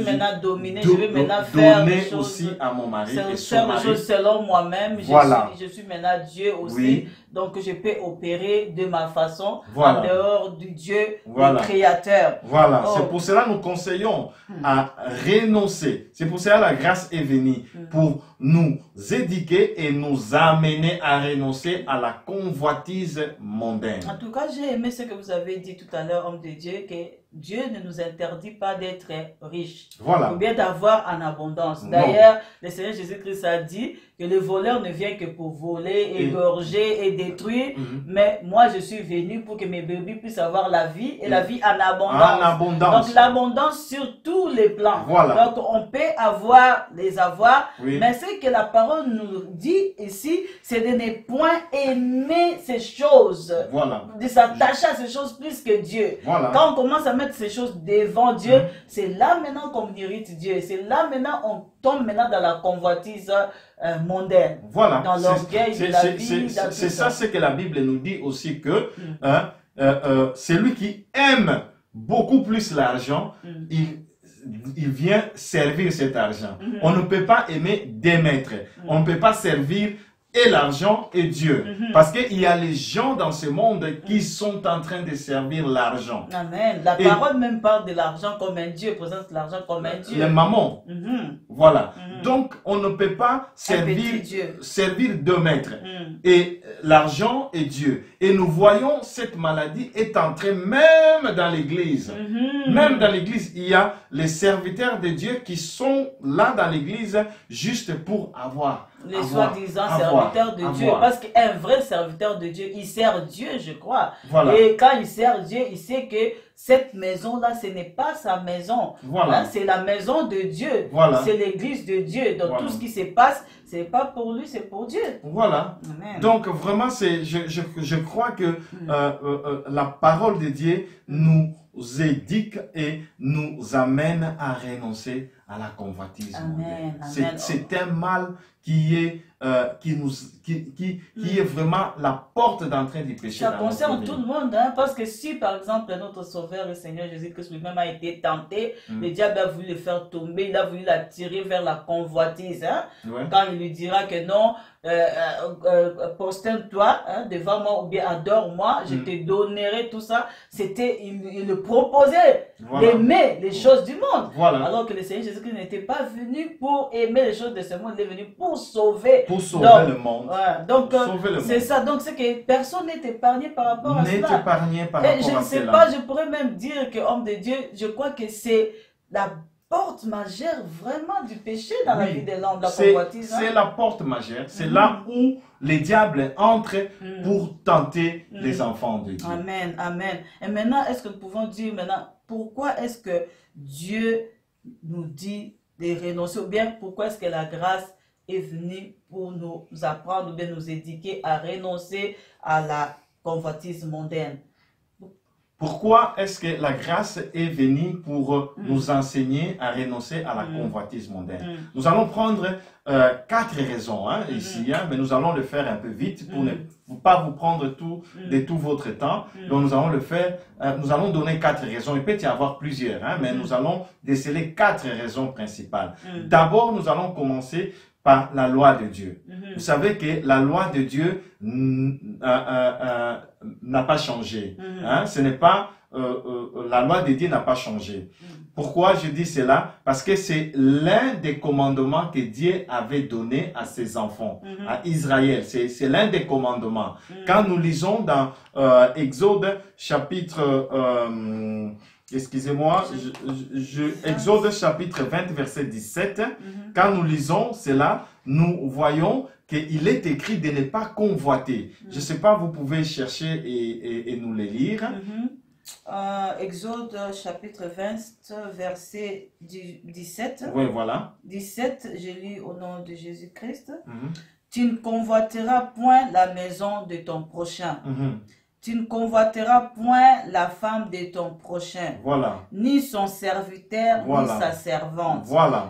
S1: maintenant dominer, je vais maintenant faire des choses
S2: aussi à mon mari et son
S1: faire
S2: mari.
S1: des choses selon moi-même.
S2: Voilà.
S1: Je suis maintenant Dieu aussi.
S2: Oui.
S1: Donc je peux opérer de ma façon
S2: Voilà.
S1: en dehors du Dieu,
S2: Voilà.
S1: du Créateur.
S2: Voilà, c'est pour cela que nous conseillons à renoncer. C'est pour cela que la grâce est venue, pour nous éduquer et nous amener à renoncer à la convoitise mondaine.
S1: En tout cas, j'ai aimé ce que vous avez dit tout à l'heure, homme de Dieu, que Dieu ne nous interdit pas d'être riches,
S2: Voilà.
S1: ou bien d'avoir en abondance. D'ailleurs, le Seigneur Jésus-Christ a dit que le voleur ne vient que pour voler, égorger et détruire, mais moi je suis venu pour que mes bébés puissent avoir la vie et la vie en abondance.
S2: En abondance.
S1: Donc l'abondance sur tous les plans.
S2: Voilà.
S1: Donc on peut avoir les avoirs,
S2: Oui.
S1: mais ce que la parole nous dit ici, c'est de ne point aimer ces choses,
S2: Voilà.
S1: de s'attacher à ces choses plus que Dieu.
S2: Voilà.
S1: Quand on commence à mettre ces choses devant Dieu, c'est là maintenant qu'on irrite Dieu. C'est là maintenant on tombe maintenant dans la convoitise mondaine.
S2: Voilà.
S1: Dans l'orgueil de la vie.
S2: C'est ça ce que la Bible nous dit aussi, que celui qui aime beaucoup plus l'argent, il vient servir cet argent. On ne peut pas aimer des maîtres. On ne peut pas servir et l'argent et Dieu. Parce qu'il y a les gens dans ce monde qui sont en train de servir l'argent.
S1: Amen. La parole même parle de l'argent comme un Dieu, présente l'argent comme un Dieu.
S2: Les mamans. Voilà. Donc, on ne peut pas servir deux maîtres. Et l'argent et Dieu. Et nous voyons cette maladie est entrée même dans l'église. Même dans l'église, il y a les serviteurs de Dieu qui sont là dans l'église juste pour avoir.
S1: Les soi-disant serviteurs de Dieu. Parce qu'un vrai serviteur de Dieu, il sert Dieu, je crois.
S2: Voilà.
S1: Et quand il sert Dieu, il sait que cette maison-là, ce n'est pas sa maison.
S2: Voilà.
S1: C'est la maison de Dieu.
S2: Voilà.
S1: C'est l'église de Dieu. Donc tout ce qui se passe, ce n'est pas pour lui, c'est pour Dieu.
S2: Voilà.
S1: Amen.
S2: Donc vraiment, je crois que la parole de Dieu nous éduque et nous amène à renoncer à la convoitise mondaine. C'est un mal qui est qui est vraiment la porte d'entrée du péché.
S1: Ça concerne tout le monde, hein, parce que si par exemple notre Sauveur, le Seigneur Jésus-Christ lui-même a été tenté, le diable a voulu le faire tomber, il a voulu l'attirer vers la convoitise, hein, quand il lui dira que non, prosterne-toi devant moi ou bien adore-moi, je te donnerai tout ça. C'était, il le proposait d'aimer les choses du monde, alors que le Seigneur Jésus-Christ n'était pas venu pour aimer les choses de ce monde, il est venu pour sauver
S2: le monde.
S1: Donc c'est ça, donc c'est que personne n'est épargné par rapport à cela.
S2: N'est épargné par rapport à cela.
S1: Je ne sais pas, je pourrais même dire que homme de Dieu, je crois que c'est la porte majeure vraiment du péché dans la vie de l'homme, la convoitise.
S2: C'est la porte majeure, c'est là où les diables entrent pour tenter les enfants de Dieu.
S1: Amen, amen. Et maintenant, est-ce que nous pouvons dire maintenant, pourquoi est-ce que Dieu nous dit de renoncer, ou bien pourquoi est-ce que la grâce est venue pour nous apprendre, ou bien nous éduquer à renoncer à la convoitise mondaine?
S2: Pourquoi est-ce que la grâce est venue pour nous enseigner à renoncer à la convoitise mondaine? Nous allons prendre 4 raisons ici, mais nous allons le faire un peu vite pour ne pas vous prendre tout votre temps. Donc nous allons le faire, nous allons donner 4 raisons. Il peut y avoir plusieurs, mais nous allons déceler 4 raisons principales. D'abord, nous allons commencer par la loi de Dieu. Vous savez que la loi de Dieu n'a pas changé. Ce n'est pas la loi de Dieu n'a pas changé. Pourquoi je dis cela? Parce que c'est l'un des commandements que Dieu avait donné à ses enfants, à Israël. C'est l'un des commandements. Quand nous lisons dans Exode chapitre excusez-moi, Exode chapitre 20, verset 17, quand nous lisons cela, nous voyons qu'il est écrit de ne pas convoiter. Je ne sais pas, vous pouvez chercher et nous les lire.
S1: Exode chapitre 20, verset 17.
S2: Oui, voilà.
S1: 17, je lis au nom de Jésus-Christ. Tu ne convoiteras point la maison de ton prochain. Tu ne convoiteras point la femme de ton prochain, ni son serviteur, ni sa servante,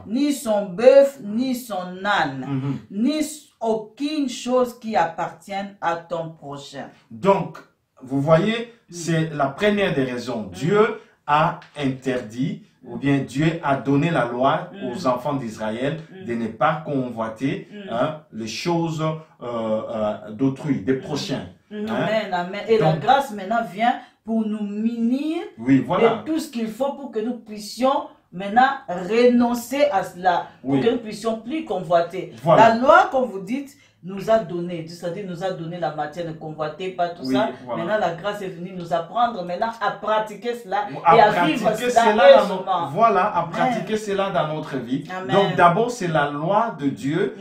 S1: ni son bœuf, ni son âne, ni aucune chose qui appartienne à ton prochain.
S2: Donc, vous voyez, c'est la première des raisons. Dieu a interdit, ou bien Dieu a donné la loi aux enfants d'Israël de ne pas convoiter les choses d'autrui, des prochains.
S1: Amen, amen. Et donc, la grâce maintenant vient pour nous munir de tout ce qu'il faut pour que nous puissions maintenant renoncer à cela, pour que nous puissions plus convoiter. La loi, comme vous dites, nous a donné, c'est-à-dire nous a donné la matière de convoiter, pas tout ça. Maintenant, la grâce est venue nous apprendre maintenant à pratiquer cela et à vivre cela.
S2: À pratiquer cela dans notre vie. Amen. Donc d'abord, c'est la loi de Dieu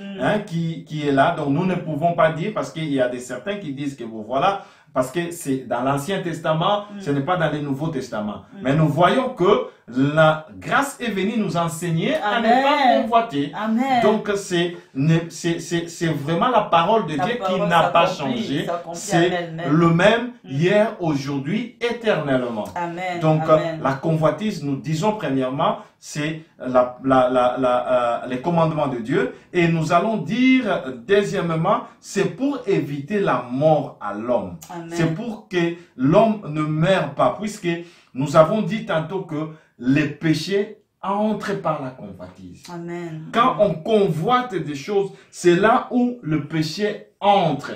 S2: qui est là. Donc nous ne pouvons pas dire, parce qu'il y a certains qui disent que voilà, parce que c'est dans l'Ancien Testament, ce n'est pas dans le Nouveau Testament. Mais nous voyons que la grâce est venue nous enseigner à ne pas convoiter. Donc c'est vraiment la parole de Dieu qui n'a pas changé. C'est le même hier, aujourd'hui, éternellement. Donc la convoitise, nous disons premièrement, c'est les commandements de Dieu. Et nous allons dire deuxièmement, c'est pour éviter la mort à l'homme. C'est pour que l'homme ne meure pas, puisque nous avons dit tantôt que les péchés entrent par la convoitise. Quand on convoite des choses, c'est là où le péché entre.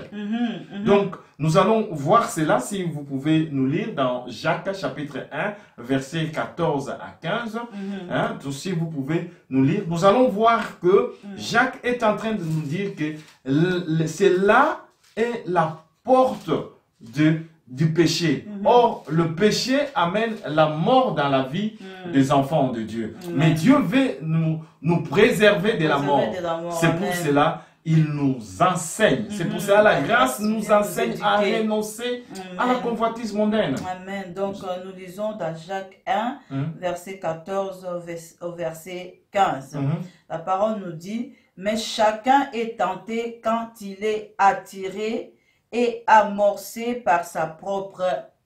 S2: Donc, nous allons voir cela, si vous pouvez nous lire dans Jacques chapitre 1, versets 14 à 15. Donc, si vous pouvez nous lire, nous allons voir que Jacques est en train de nous dire que c'est là est la porte du péché. Or, le péché amène la mort dans la vie des enfants de Dieu. Mais Dieu veut nous préserver de la mort. C'est pour cela il nous enseigne. C'est pour cela la grâce nous enseigne à renoncer à la convoitise mondaine.
S1: Amen. Donc, nous lisons dans Jacques 1, verset 14 au verset 15. La parole nous dit, « Mais chacun est tenté quand il est attiré et amorcé par sa propre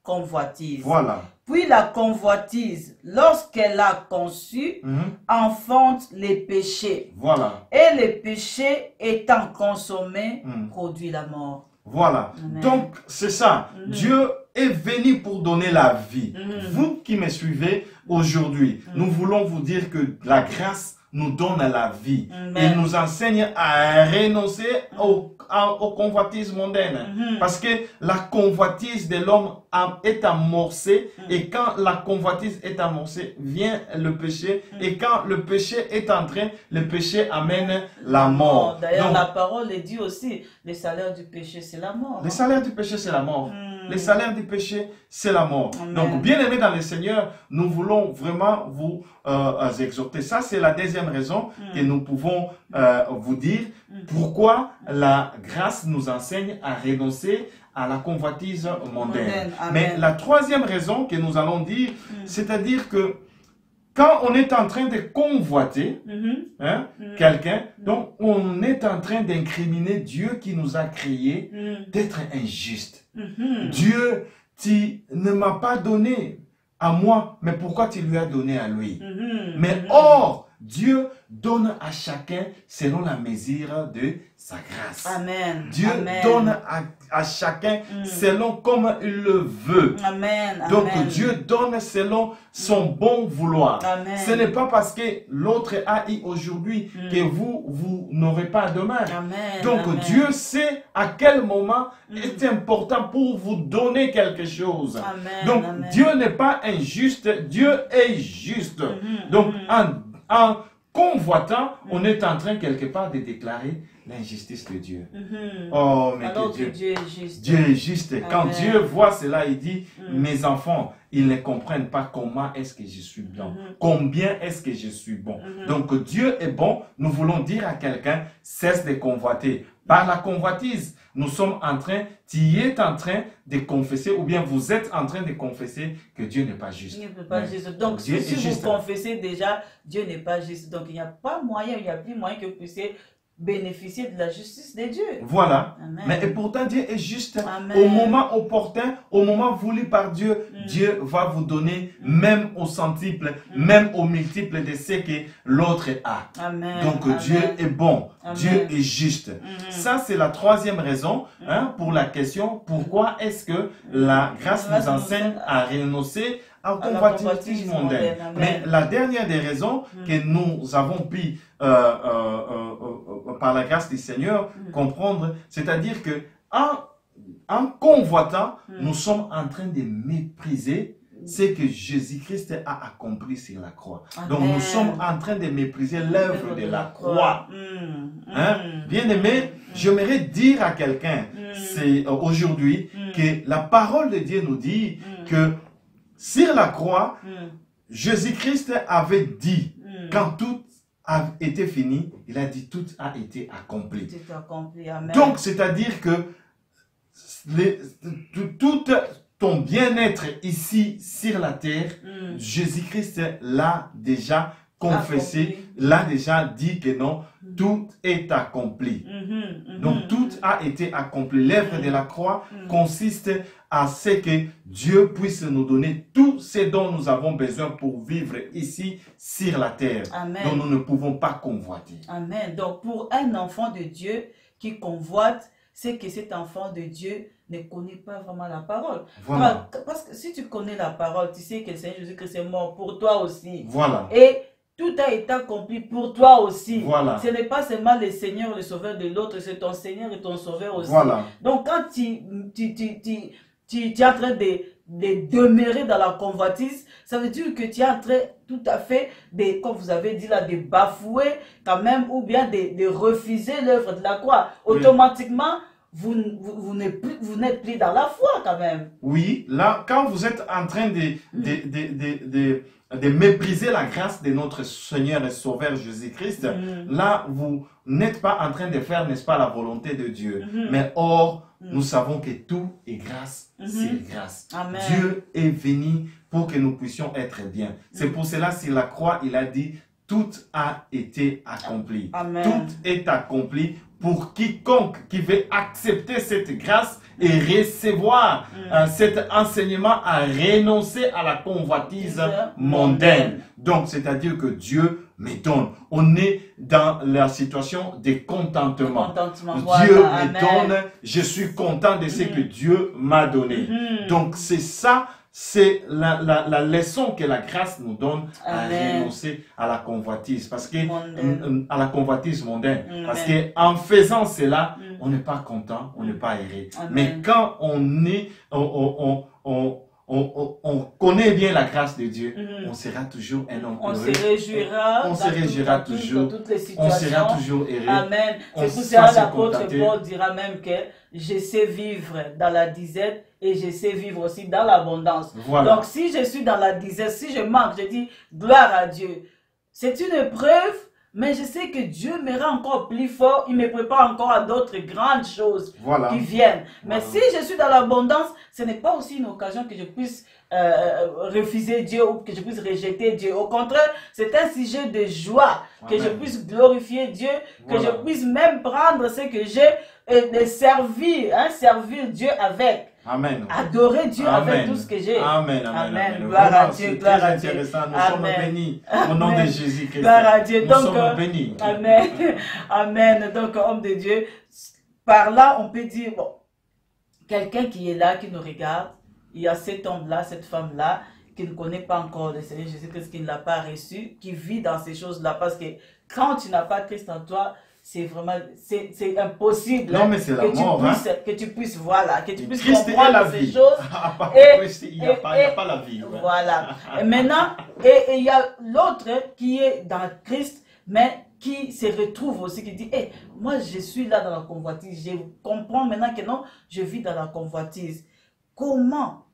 S1: convoitise.
S2: Voilà.
S1: Puis la convoitise, lorsqu'elle a conçu, enfante les péchés.
S2: Voilà.
S1: Et les péchés étant consommés, produit la mort.
S2: Voilà.
S1: Amen.
S2: Donc, c'est ça. Dieu est venu pour donner la vie. Vous qui me suivez aujourd'hui, nous voulons vous dire que la grâce nous donne la vie. Il nous enseigne à renoncer au convoitise mondaine. Parce que la convoitise de l'homme est amorcée. Et quand la convoitise est amorcée, vient le péché. Et quand le péché est entré, le péché amène la mort.
S1: D'ailleurs, la parole est dit aussi, le salaire du péché, c'est la mort.
S2: Le salaire du péché, c'est la mort. Le salaire du péché, c'est la mort.
S1: Amen.
S2: Donc, bien aimés dans le Seigneur, nous voulons vraiment vous exhorter. Ça, c'est la deuxième raison que nous pouvons vous dire pourquoi la grâce nous enseigne à renoncer à la convoitise mondaine. Mais la troisième raison que nous allons dire, c'est-à-dire que quand on est en train de convoiter quelqu'un, donc on est en train d'incriminer Dieu qui nous a créés d'être injuste. Dieu, tu ne m'as pas donné à moi, mais pourquoi tu lui as donné à lui? Mais or, Dieu donne à chacun selon la mesure de sa grâce.
S1: Amen.
S2: Dieu
S1: Amen.
S2: donne à chacun selon comme il le veut.
S1: Amen.
S2: Donc
S1: Amen.
S2: Dieu donne selon son bon vouloir.
S1: Amen.
S2: Ce n'est pas parce que l'autre a eu aujourd'hui que vous n'aurez pas demain.
S1: Amen.
S2: Donc
S1: Amen.
S2: Dieu sait à quel moment est important pour vous donner quelque chose.
S1: Amen.
S2: Donc
S1: Amen.
S2: Dieu n'est pas injuste, Dieu est juste. Donc en convoitant, on est en train quelque part de déclarer l'injustice de Dieu. Oh, mais
S1: alors
S2: que
S1: que Dieu est juste.
S2: Dieu est juste. Quand
S1: Amen.
S2: Dieu voit cela, il dit, mes enfants, ils ne comprennent pas comment est-ce que je suis bon. Combien est-ce que je suis bon. Donc Dieu est bon. Nous voulons dire à quelqu'un, cesse de convoiter. Par la convoitise, nous sommes en train, tu es en train de confesser, ou bien vous êtes en train de confesser que Dieu n'est pas juste.
S1: Il n'est pas juste. Donc,
S2: Dieu est
S1: si
S2: juste.
S1: vous confessez déjà, Dieu n'est pas juste. Donc, il n'y a pas moyen, il n'y a plus moyen que vous puissiez bénéficier de la justice de Dieu.
S2: Voilà.
S1: Amen.
S2: Mais et pourtant, Dieu est juste.
S1: Amen.
S2: Au moment opportun, au moment voulu par Dieu, Dieu va vous donner même au centuple, même au multiple de ce que l'autre a.
S1: Amen.
S2: Donc
S1: Amen.
S2: Dieu est bon,
S1: Amen.
S2: Dieu est juste. Ça, c'est la troisième raison pour la question, pourquoi est-ce que la grâce nous enseigne à renoncer à convoitise mondaine. Mais la dernière des raisons que nous avons pu, par la grâce du Seigneur, comprendre, c'est-à-dire que en convoitant, nous sommes en train de mépriser ce que Jésus-Christ a accompli sur la croix.
S1: Amen.
S2: Donc nous sommes en train de mépriser l'œuvre de la croix. Bien aimé, j'aimerais dire à quelqu'un aujourd'hui que la parole de Dieu nous dit que sur la croix, Jésus-Christ avait dit, quand tout a été fini, il a dit tout a été accompli.
S1: Tout accompli. Amen.
S2: Donc, c'est-à-dire que tout ton bien-être ici sur la terre, Jésus-Christ l'a déjà confessé, l'a déjà dit que non, tout est accompli. Donc tout a été accompli. L'œuvre de la croix consiste à ce que Dieu puisse nous donner tout ce dont nous avons besoin pour vivre ici sur la terre.
S1: Amen.
S2: Donc nous ne pouvons pas convoiter.
S1: Amen. Donc pour un enfant de Dieu qui convoite, c'est que cet enfant de Dieu ne connaît pas vraiment la parole.
S2: Voilà.
S1: Parce que si tu connais la parole, tu sais que le Seigneur Jésus-Christ est mort pour toi aussi.
S2: Voilà.
S1: Et tout a été accompli pour toi aussi.
S2: Voilà.
S1: Ce n'est pas seulement le Seigneur, le Sauveur de l'autre, c'est ton Seigneur et ton Sauveur aussi.
S2: Voilà.
S1: Donc quand tu es en train de demeurer dans la convoitise, ça veut dire que tu es en train tout à fait, comme vous avez dit là, de bafouer quand même, ou bien de refuser l'œuvre de la croix. Automatiquement, vous n'êtes plus dans la foi quand même.
S2: Oui, là, quand vous êtes en train de mépriser la grâce de notre Seigneur et Sauveur Jésus-Christ, là, vous n'êtes pas en train de faire, n'est-ce pas, la volonté de Dieu. Mais or, nous savons que tout est grâce, c'est grâce.
S1: Amen.
S2: Dieu est venu pour que nous puissions être bien. C'est pour cela, sur la croix, il a dit, tout a été accompli.
S1: Amen.
S2: Tout est accompli pour quiconque qui veut accepter cette grâce et recevoir cet enseignement à renoncer à la convoitise mondaine. Donc, c'est-à-dire que Dieu me donne. On est dans la situation de contentement. Dieu me donne, je suis content de ce que Dieu m'a donné. Donc, c'est ça. C'est la leçon que la grâce nous donne à renoncer à la convoitise, parce que à la convoitise mondaine, parce que en faisant cela, on n'est pas content, on n'est pas heureux. Mais quand on est, on connaît bien la grâce de Dieu, on sera toujours un homme heureux.
S1: On se réjouira
S2: toujours.
S1: Dans toutes les situations.
S2: On sera toujours heureux.
S1: Amen. C'est pour ça que l'apôtre Paul dira même que je sais vivre dans la disette et je sais vivre aussi dans l'abondance.
S2: Voilà.
S1: Donc si je suis dans la disette, si je manque, je dis gloire à Dieu. C'est une épreuve, mais je sais que Dieu me rend encore plus fort. Il me prépare encore à d'autres grandes choses qui viennent. Mais si je suis dans l'abondance, ce n'est pas aussi une occasion que je puisse refuser Dieu ou que je puisse rejeter Dieu. Au contraire, c'est un sujet de joie, que je puisse glorifier Dieu, que je puisse même prendre ce que j'ai et servir Dieu avec.
S2: Amen.
S1: Adorer Dieu avec tout ce que j'ai.
S2: Amen.
S1: Gloire à Dieu, gloire à Dieu.
S2: Nous sommes bénis au nom de Jésus-Christ.
S1: Gloire à Dieu.
S2: Nous sommes bénis.
S1: Amen. Amen. Donc, homme de Dieu, par là, on peut dire, bon, quelqu'un qui est là, qui nous regarde, il y a cet homme-là, cette femme-là, qui ne connaît pas encore le Seigneur Jésus-Christ, qui ne l'a pas reçu, qui vit dans ces choses-là. Parce que quand tu n'as pas Christ en toi, c'est vraiment, c'est impossible.
S2: Non, mais c'est la mort,
S1: que tu puisses, voilà, que tu puisses
S2: Christ
S1: comprendre ces choses.
S2: Il n'y a pas la vie.
S1: Voilà. Et maintenant, il y a l'autre qui est dans Christ, mais qui se retrouve aussi, qui dit, moi je suis là dans la convoitise, je comprends maintenant que non, je vis dans la convoitise. Comment?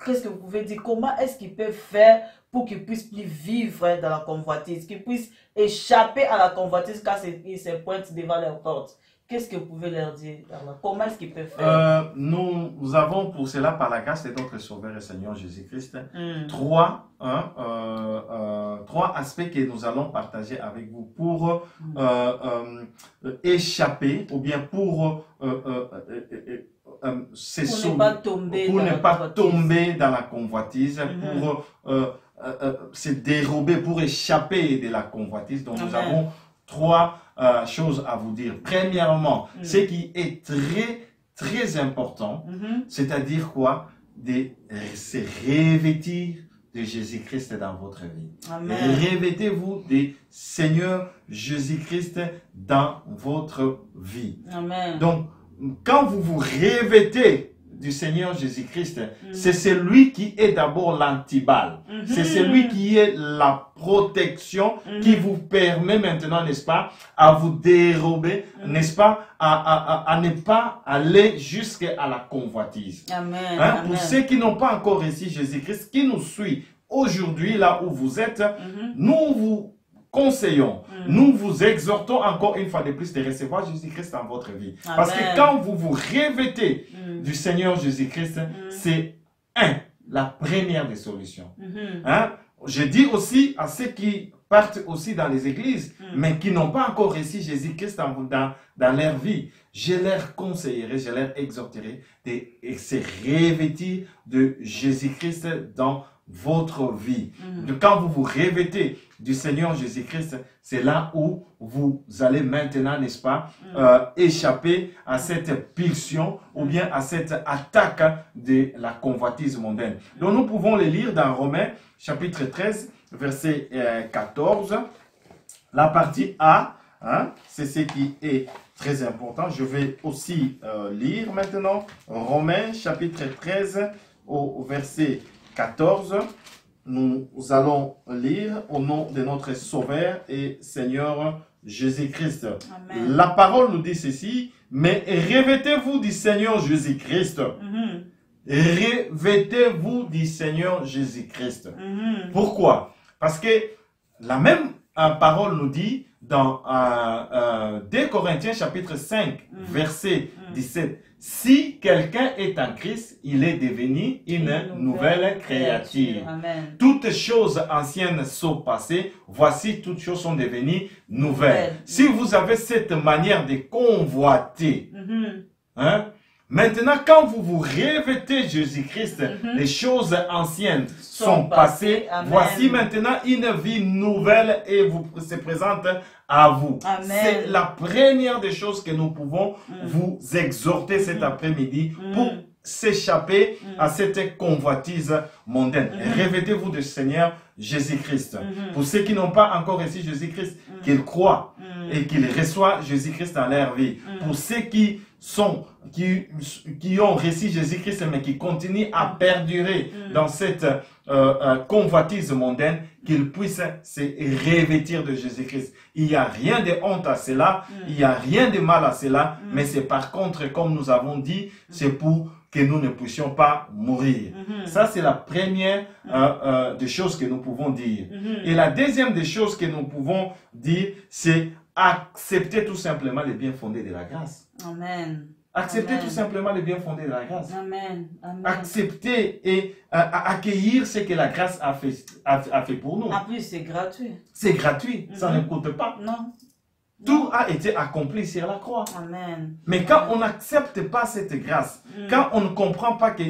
S1: Qu'est-ce que vous pouvez dire? Comment est-ce qu'il peut faire pour qu'il puisse plus vivre dans la convoitise, qu'il puisse échapper à la convoitise quand il se pointe devant leur porte? Qu'est-ce que vous pouvez leur dire? Comment est-ce qu'ils peuvent faire?
S2: Nous avons pour cela, par la grâce de notre Sauveur et Seigneur Jésus-Christ, trois aspects que nous allons partager avec vous pour échapper ou bien pour ne pas tomber dans la convoitise, pour se dérober, pour échapper de la convoitise. Donc nous avons trois choses à vous dire. Premièrement, ce qui est très important, c'est-à-dire quoi? De se revêtir de Jésus-Christ dans votre vie. Revêtez-vous du Seigneur Jésus-Christ dans votre vie.
S1: Amen.
S2: Donc, quand vous vous revêtez du Seigneur Jésus-Christ, c'est celui qui est d'abord l'antiballe. C'est celui qui est la protection qui vous permet maintenant, n'est-ce pas, à vous dérober, n'est-ce pas, à ne pas aller jusqu'à la convoitise.
S1: Amen.
S2: Pour ceux qui n'ont pas encore reçu Jésus-Christ, qui nous suit aujourd'hui, là où vous êtes, nous vous conseillons, nous vous exhortons encore une fois de plus de recevoir Jésus-Christ dans votre vie. Parce que quand vous vous revêtez du Seigneur Jésus-Christ, c'est la première des solutions. Je dis aussi à ceux qui partent aussi dans les églises, mais qui n'ont pas encore reçu Jésus-Christ dans leur vie, je leur conseillerais, je leur exhorterai de se revêtir de Jésus-Christ dans votre vie. Quand vous vous revêtez du Seigneur Jésus-Christ, c'est là où vous allez maintenant, n'est-ce pas, échapper à cette pulsion ou bien à cette attaque de la convoitise mondaine. Donc nous pouvons le lire dans Romains chapitre 13, verset 14. La partie A, c'est ce qui est très important. Je vais aussi lire maintenant Romains chapitre 13 au verset 14, nous allons lire au nom de notre Sauveur et Seigneur Jésus-Christ. La parole nous dit ceci, mais revêtez-vous du Seigneur Jésus-Christ. Revêtez-vous du Seigneur Jésus-Christ. Pourquoi? Parce que la même parole nous dit dans 2 Corinthiens chapitre 5, verset 17, si quelqu'un est en Christ, il est devenu une nouvelle créature.
S1: Amen.
S2: Toutes choses anciennes sont passées, voici toutes choses sont devenues nouvelles. Si vous avez cette manière de convoiter, hein, maintenant quand vous vous revêtez Jésus-Christ, les choses anciennes sont passées.
S1: Amen.
S2: Voici maintenant une vie nouvelle et vous se présente à vous. C'est la première des choses que nous pouvons vous exhorter cet après-midi pour s'échapper à cette convoitise mondaine. Revêtez-vous du Seigneur Jésus-Christ. Pour ceux qui n'ont pas encore reçu Jésus-Christ, qu'ils croient et qu'ils reçoivent Jésus-Christ dans leur vie. Pour ceux qui ont reçu Jésus-Christ mais qui continuent à perdurer dans cette convoitise mondaine, qu'ils puissent se revêtir de Jésus-Christ. Il n'y a rien de honte à cela, il n'y a rien de mal à cela, mais c'est par contre, comme nous avons dit, c'est pour que nous ne puissions pas mourir. Ça, c'est la première des choses que nous pouvons dire. Et la deuxième des choses que nous pouvons dire, c'est accepter tout simplement les biens fondés de la grâce.
S1: Amen.
S2: Accepter
S1: Amen.
S2: tout simplement les biens fondés de la grâce.
S1: Amen. Amen.
S2: Accepter et accueillir ce que la grâce a fait pour nous.
S1: En plus, c'est gratuit.
S2: C'est gratuit, ça ne coûte pas.
S1: Non.
S2: Tout a été accompli sur la croix.
S1: Amen.
S2: Mais quand on n'accepte pas cette grâce, quand on ne comprend pas que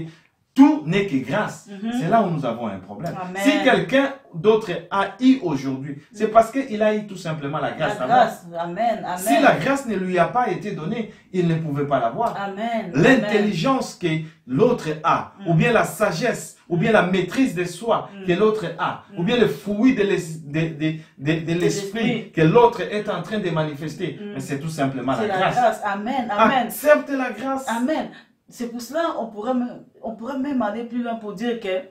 S2: tout n'est que grâce, c'est là où nous avons un problème.
S1: Amen.
S2: Si quelqu'un d'autre a eu aujourd'hui, c'est parce qu'il a eu tout simplement la grâce.
S1: La grâce. Amen. Amen.
S2: Si la grâce ne lui a pas été donnée, il ne pouvait pas l'avoir.
S1: Amen.
S2: L'intelligence que l'autre a, ou bien la sagesse, ou bien la maîtrise de soi que l'autre a, ou bien le fruit de l'esprit que l'autre est en train de manifester, mais c'est tout simplement la grâce.
S1: Amen. Amen.
S2: Accepte la grâce.
S1: Amen. C'est pour cela on pourrait même aller plus loin pour dire que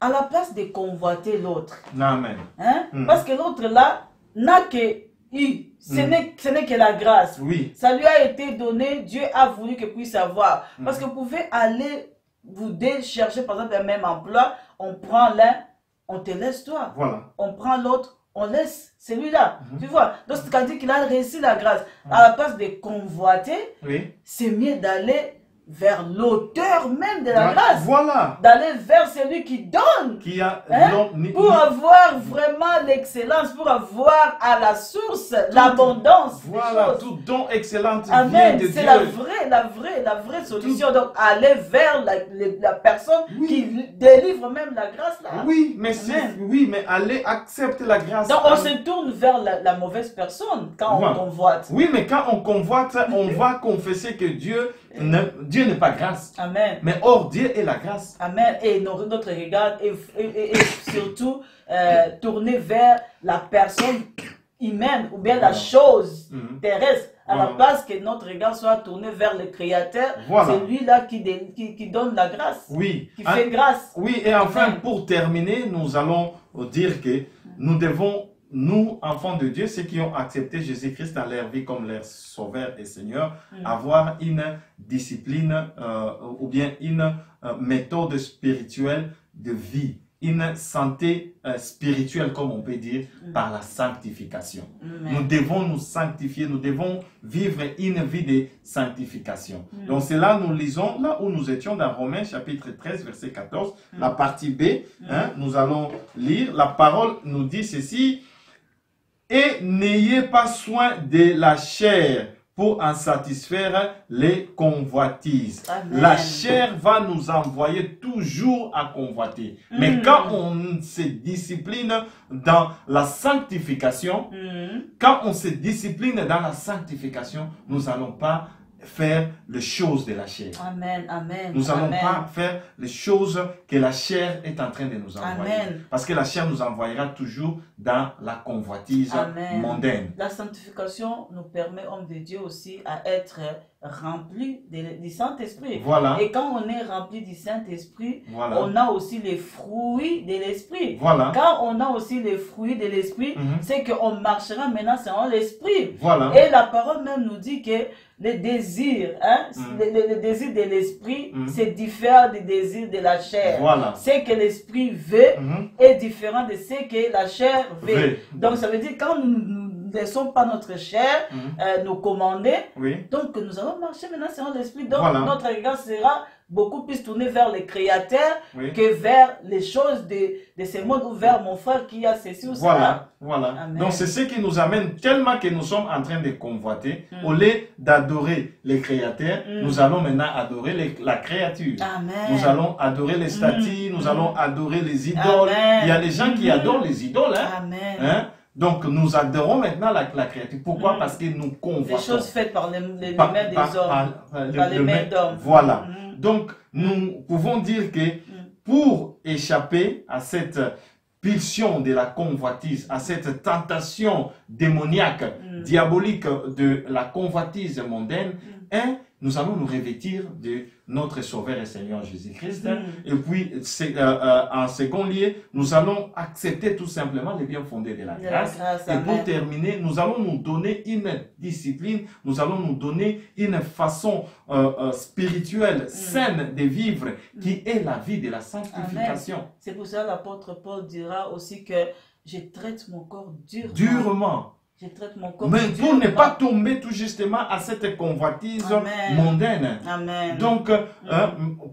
S1: à la place de convoiter l'autre,
S2: Amen.
S1: Hein? Parce que l'autre là n'a que eu, ce n'est que la grâce.
S2: Oui.
S1: Ça lui a été donné, Dieu a voulu que puisse avoir. Parce que vous pouvez aller vous chercher par exemple un même emploi, on prend l'un, on te laisse toi.
S2: Voilà.
S1: On prend l'autre, on laisse celui-là. Tu vois? Donc c'est-à-dire qu'il a réussi la grâce. À la place de convoiter, c'est mieux d'aller vers l'auteur même de la grâce.
S2: Voilà.
S1: D'aller vers celui qui donne.
S2: Qui a
S1: pour avoir vraiment l'excellence, pour avoir à la source l'abondance.
S2: Voilà, tout don excellent vient de Dieu.
S1: C'est la vraie solution. Donc aller vers la personne qui délivre même la grâce là.
S2: Oui, mais aller accepter la grâce.
S1: Donc on se tourne vers la mauvaise personne quand on convoite.
S2: Oui, mais quand on convoite, on va confesser que Dieu n'est pas grâce.
S1: Amen.
S2: Mais hors Dieu est la grâce.
S1: Amen. Et notre regard est surtout tourné vers la personne humaine ou bien la chose terrestre. À la place que notre regard soit tourné vers le Créateur, c'est lui-là qui donne la grâce.
S2: Oui.
S1: Qui fait grâce.
S2: Oui, et enfin, pour terminer, nous allons dire que nous devons, nous, enfants de Dieu, ceux qui ont accepté Jésus-Christ dans leur vie comme leur Sauveur et Seigneur, avoir une discipline ou bien une méthode spirituelle de vie, une santé spirituelle, comme on peut dire, par la sanctification. Nous devons nous sanctifier, nous devons vivre une vie de sanctification. Donc c'est là, nous lisons, là où nous étions dans Romains chapitre 13, verset 14, la partie B, nous allons lire, la parole nous dit ceci: et n'ayez pas soin de la chair pour en satisfaire les convoitises.
S1: Amen.
S2: La chair va nous envoyer toujours à convoiter. Mais quand on se discipline dans la sanctification, nous n'allons pas faire les choses de la chair.
S1: Amen, amen.
S2: Nous n'allons pas faire les choses que la chair est en train de nous envoyer.
S1: Amen.
S2: Parce que la chair nous envoyera toujours dans la convoitise mondaine.
S1: La sanctification nous permet, hommes de Dieu, aussi à être remplis du Saint-Esprit.
S2: Voilà.
S1: Et quand on est rempli du Saint-Esprit,
S2: voilà,
S1: on a aussi les fruits de l'Esprit.
S2: Voilà.
S1: Quand on a aussi les fruits de l'Esprit, c'est qu'on marchera maintenant selon l'Esprit.
S2: Voilà.
S1: Et la parole même nous dit que les désirs, les désirs de l'Esprit, c'est différent des désirs de la chair.
S2: Voilà.
S1: Ce que l'Esprit veut est différent de ce que la chair veut. Donc ça veut dire quand laissons pas notre chair nous commander.
S2: Oui.
S1: Donc nous allons marcher maintenant selon l'esprit. Donc
S2: Voilà.
S1: notre regard sera beaucoup plus tourné vers le Créateur
S2: Oui.
S1: que vers les choses de ce monde ou vers mon frère qui a ceci ou cela.
S2: Voilà, voilà.
S1: Amen.
S2: Donc c'est ce qui nous amène tellement que nous sommes en train de convoiter. Au lieu d'adorer les créateurs, nous allons maintenant adorer la créature.
S1: Amen.
S2: Nous allons adorer les statues, nous allons adorer les idoles.
S1: Amen.
S2: Il y a des gens qui adorent les idoles. Hein?
S1: Amen.
S2: Hein? Donc nous adorons maintenant la créature. Pourquoi? Parce que nous convoitons.
S1: Les choses faites par les mains des hommes. Par les mains d'hommes.
S2: Voilà. Donc nous pouvons dire que pour échapper à cette pulsion de la convoitise, à cette tentation démoniaque, diabolique de la convoitise mondaine, nous allons nous revêtir de notre Sauveur et Seigneur Jésus-Christ. Et puis, en second lieu, nous allons accepter tout simplement les biens fondés de la grâce. Et pour terminer, nous allons nous donner une discipline, nous allons nous donner une façon spirituelle, saine de vivre, qui est la vie de la sanctification.
S1: C'est pour ça que l'apôtre Paul dira aussi que je traite mon corps
S2: durement.
S1: Je traite mon corps
S2: mais pour ne pas tomber tout justement à cette convoitise mondaine.
S1: Amen.
S2: Donc,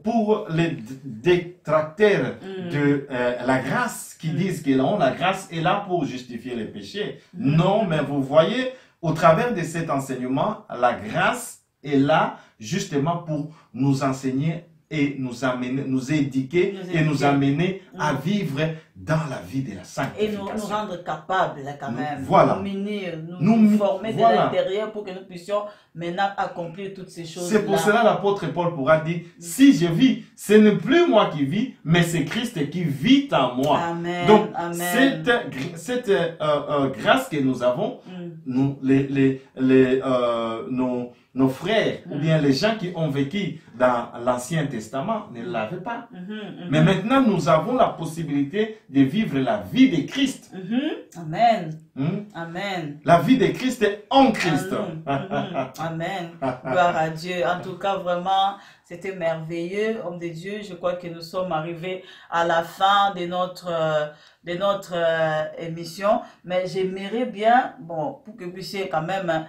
S2: pour les détracteurs de la grâce qui disent que la grâce est là pour justifier les péchés. Non, mais vous voyez, au travers de cet enseignement, la grâce est là justement pour nous enseigner et nous amener, nous éduquer et nous amener à vivre dans la vie de la sanctification.
S1: Et nous rendre capables quand même,
S2: voilà.
S1: nous munir, nous former de l'intérieur pour que nous puissions maintenant accomplir toutes ces choses.
S2: C'est pour cela l'apôtre Paul pourra dire, si je vis, ce n'est plus moi qui vis, mais c'est Christ qui vit en moi.
S1: Amen.
S2: Donc,
S1: Amen.
S2: cette grâce que nous avons, nous, nos frères, ou bien les gens qui ont vécu dans l'Ancien Testament ne l'avaient pas. Mais maintenant, nous avons la possibilité de vivre la vie de Christ.
S1: Amen. Amen.
S2: La vie de Christ est en Christ.
S1: Amen. Gloire à Dieu. En tout cas, vraiment, c'était merveilleux, homme de Dieu. Je crois que nous sommes arrivés à la fin de notre émission. Mais j'aimerais bien, bon, pour que vous puissiez quand même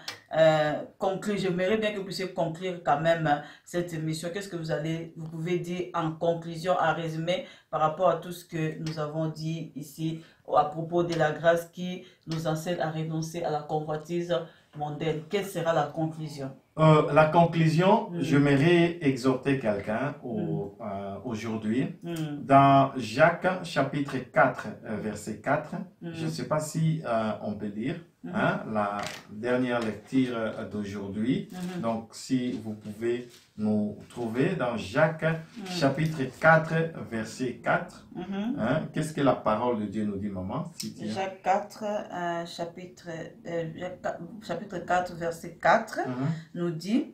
S1: conclure, j'aimerais bien que vous puissiez conclure quand même cette émission. Qu'est-ce que vous pouvez dire en conclusion, en résumé, par rapport à tout ce que nous avons dit ici à propos de la grâce qui nous enseigne à renoncer à la convoitise mondaine. Quelle sera la conclusion?
S2: La conclusion, j'aimerais exhorter quelqu'un aujourd'hui dans Jacques chapitre 4, verset 4. Je ne sais pas si on peut lire la dernière lecture d'aujourd'hui. Donc, si vous pouvez nous trouver dans Jacques chapitre 4, verset 4. Qu'est-ce que la parole de Dieu nous dit, maman?
S1: Jacques 4, chapitre 4, verset 4. Nous dit,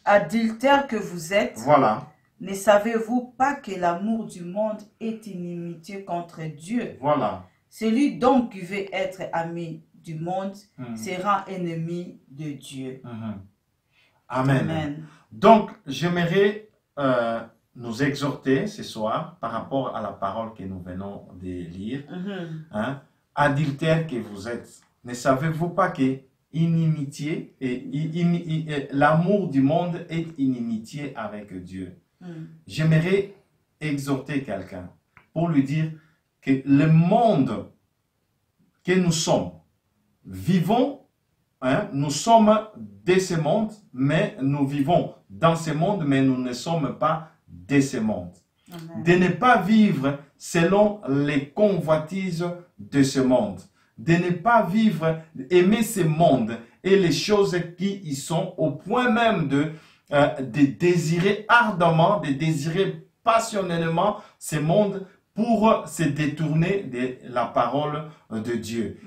S1: adultères que vous êtes,
S2: voilà.
S1: Ne savez-vous pas que l'amour du monde est inimitié contre Dieu?
S2: Voilà.
S1: Celui donc qui veut être ami du monde sera ennemi de Dieu.
S2: Amen.
S1: Amen.
S2: Donc, j'aimerais nous exhorter ce soir par rapport à la parole que nous venons de lire. Adultères que vous êtes, ne savez-vous pas que inimitié et l'amour du monde est inimitié avec Dieu? J'aimerais exhorter quelqu'un pour lui dire que le monde que nous sommes, vivons, nous sommes de ce monde, mais nous vivons dans ce monde, mais nous ne sommes pas de ce monde.
S1: Amen.
S2: De ne pas vivre selon les convoitises de ce monde. De ne pas vivre, aimer ce monde et les choses qui y sont au point même de désirer ardemment, de désirer passionnément ce monde pour se détourner de la parole de Dieu.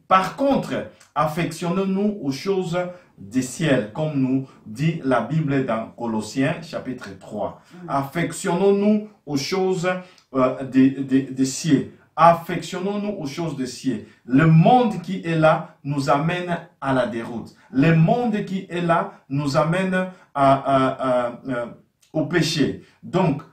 S2: Par contre, affectionnons-nous aux choses des ciels, comme nous dit la Bible dans Colossiens chapitre 3. Affectionnons-nous aux choses des cieux. Affectionnons-nous aux choses de cieux. Le monde qui est là nous amène à la déroute. Le monde qui est là nous amène au péché. Donc,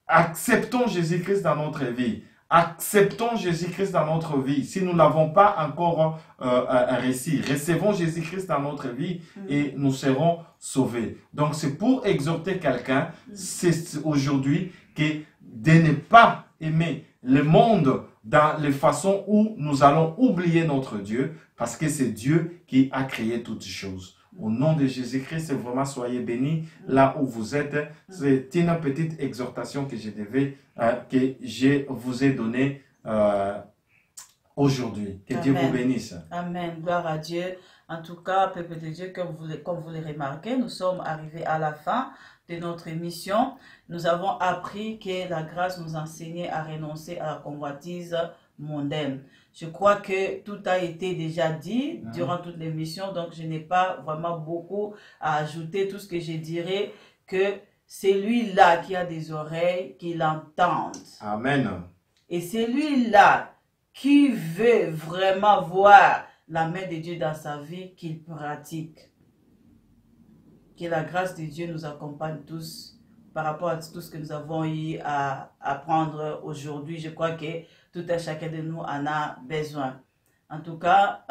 S2: acceptons Jésus-Christ dans notre vie. acceptons Jésus-Christ dans notre vie. Si nous n'avons pas encore un récit, recevons Jésus-Christ dans notre vie et nous serons sauvés. Donc c'est pour exhorter quelqu'un, c'est aujourd'hui, que de ne pas aimer le monde dans les façons où nous allons oublier notre Dieu, parce que c'est Dieu qui a créé toutes choses. Au nom de Jésus-Christ, vraiment soyez bénis là où vous êtes. C'est une petite exhortation que je vous ai donnée aujourd'hui. Que Dieu vous bénisse.
S1: Amen. Gloire à Dieu. En tout cas, peuple de Dieu, comme vous le remarquez, nous sommes arrivés à la fin de notre émission. Nous avons appris que la grâce nous enseignait à renoncer à la convoitise mondaine. Je crois que tout a été déjà dit durant toute l'émission, donc je n'ai pas vraiment beaucoup à ajouter. Tout ce que je dirais, que c'est lui-là qui a des oreilles, qui l'entendent.
S2: Amen.
S1: Et c'est lui-là qui veut vraiment voir la main de Dieu dans sa vie, qu'il pratique. Que la grâce de Dieu nous accompagne tous par rapport à tout ce que nous avons eu à apprendre aujourd'hui. Je crois que tout un chacun de nous en a besoin. En tout cas,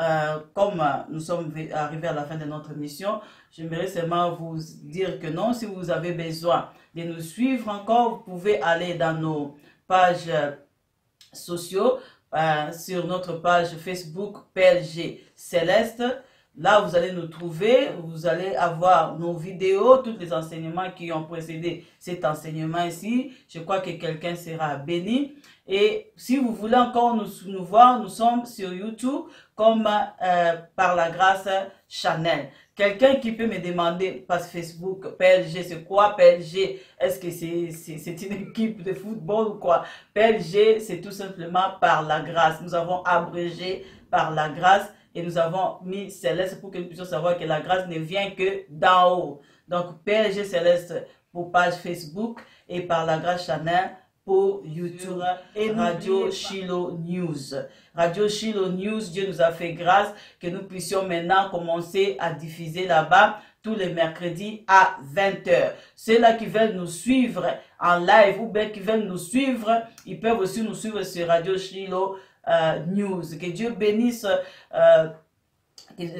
S1: comme nous sommes arrivés à la fin de notre mission, j'aimerais seulement vous dire que non, si vous avez besoin de nous suivre encore, vous pouvez aller dans nos pages sociaux, sur notre page Facebook PLG Céleste. Là, vous allez nous trouver, vous allez avoir nos vidéos, tous les enseignements qui ont précédé cet enseignement ici. Je crois que quelqu'un sera béni. Et si vous voulez encore nous voir, nous sommes sur YouTube comme Par la Grâce Channel. Quelqu'un qui peut me demander par Facebook, PLG, c'est quoi PLG? Est-ce que c'est une équipe de football ou quoi? PLG, c'est tout simplement Par la Grâce. Nous avons abrégé Par la Grâce. Et nous avons mis Céleste pour que nous puissions savoir que la grâce ne vient que d'en haut. Donc, PLG Céleste pour page Facebook et Par la Grâce Channel pour YouTube et Radio Shiloh News. Radio Shiloh News, Dieu nous a fait grâce que nous puissions maintenant commencer à diffuser là-bas tous les mercredis à 20 h. Ceux-là qui veulent nous suivre en live ou bien qui veulent nous suivre, ils peuvent aussi nous suivre sur Radio Shiloh News. Que Dieu bénisse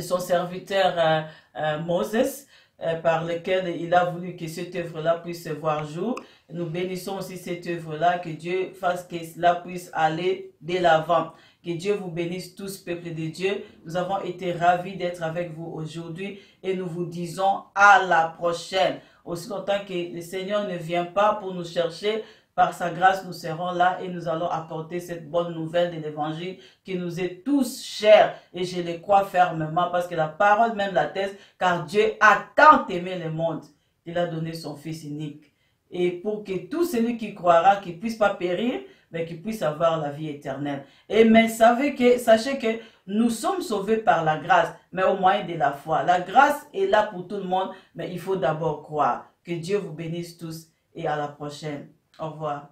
S1: son serviteur Moses, par lequel il a voulu que cette œuvre-là puisse voir jour. Nous bénissons aussi cette œuvre-là, que Dieu fasse que cela puisse aller de l'avant. Que Dieu vous bénisse tous, peuple de Dieu. Nous avons été ravis d'être avec vous aujourd'hui et nous vous disons à la prochaine. Aussi longtemps que le Seigneur ne vient pas pour nous chercher, par sa grâce, nous serons là et nous allons apporter cette bonne nouvelle de l'évangile qui nous est tous cher. Et je le crois fermement parce que la parole même l'atteste, car Dieu a tant aimé le monde qu'il a donné son Fils unique. Et pour que tout celui qui croira, qu'il ne puisse pas périr, mais qu'il puisse avoir la vie éternelle. Et mais sachez que nous sommes sauvés par la grâce, mais au moyen de la foi. La grâce est là pour tout le monde, mais il faut d'abord croire. Que Dieu vous bénisse tous et à la prochaine. Au revoir.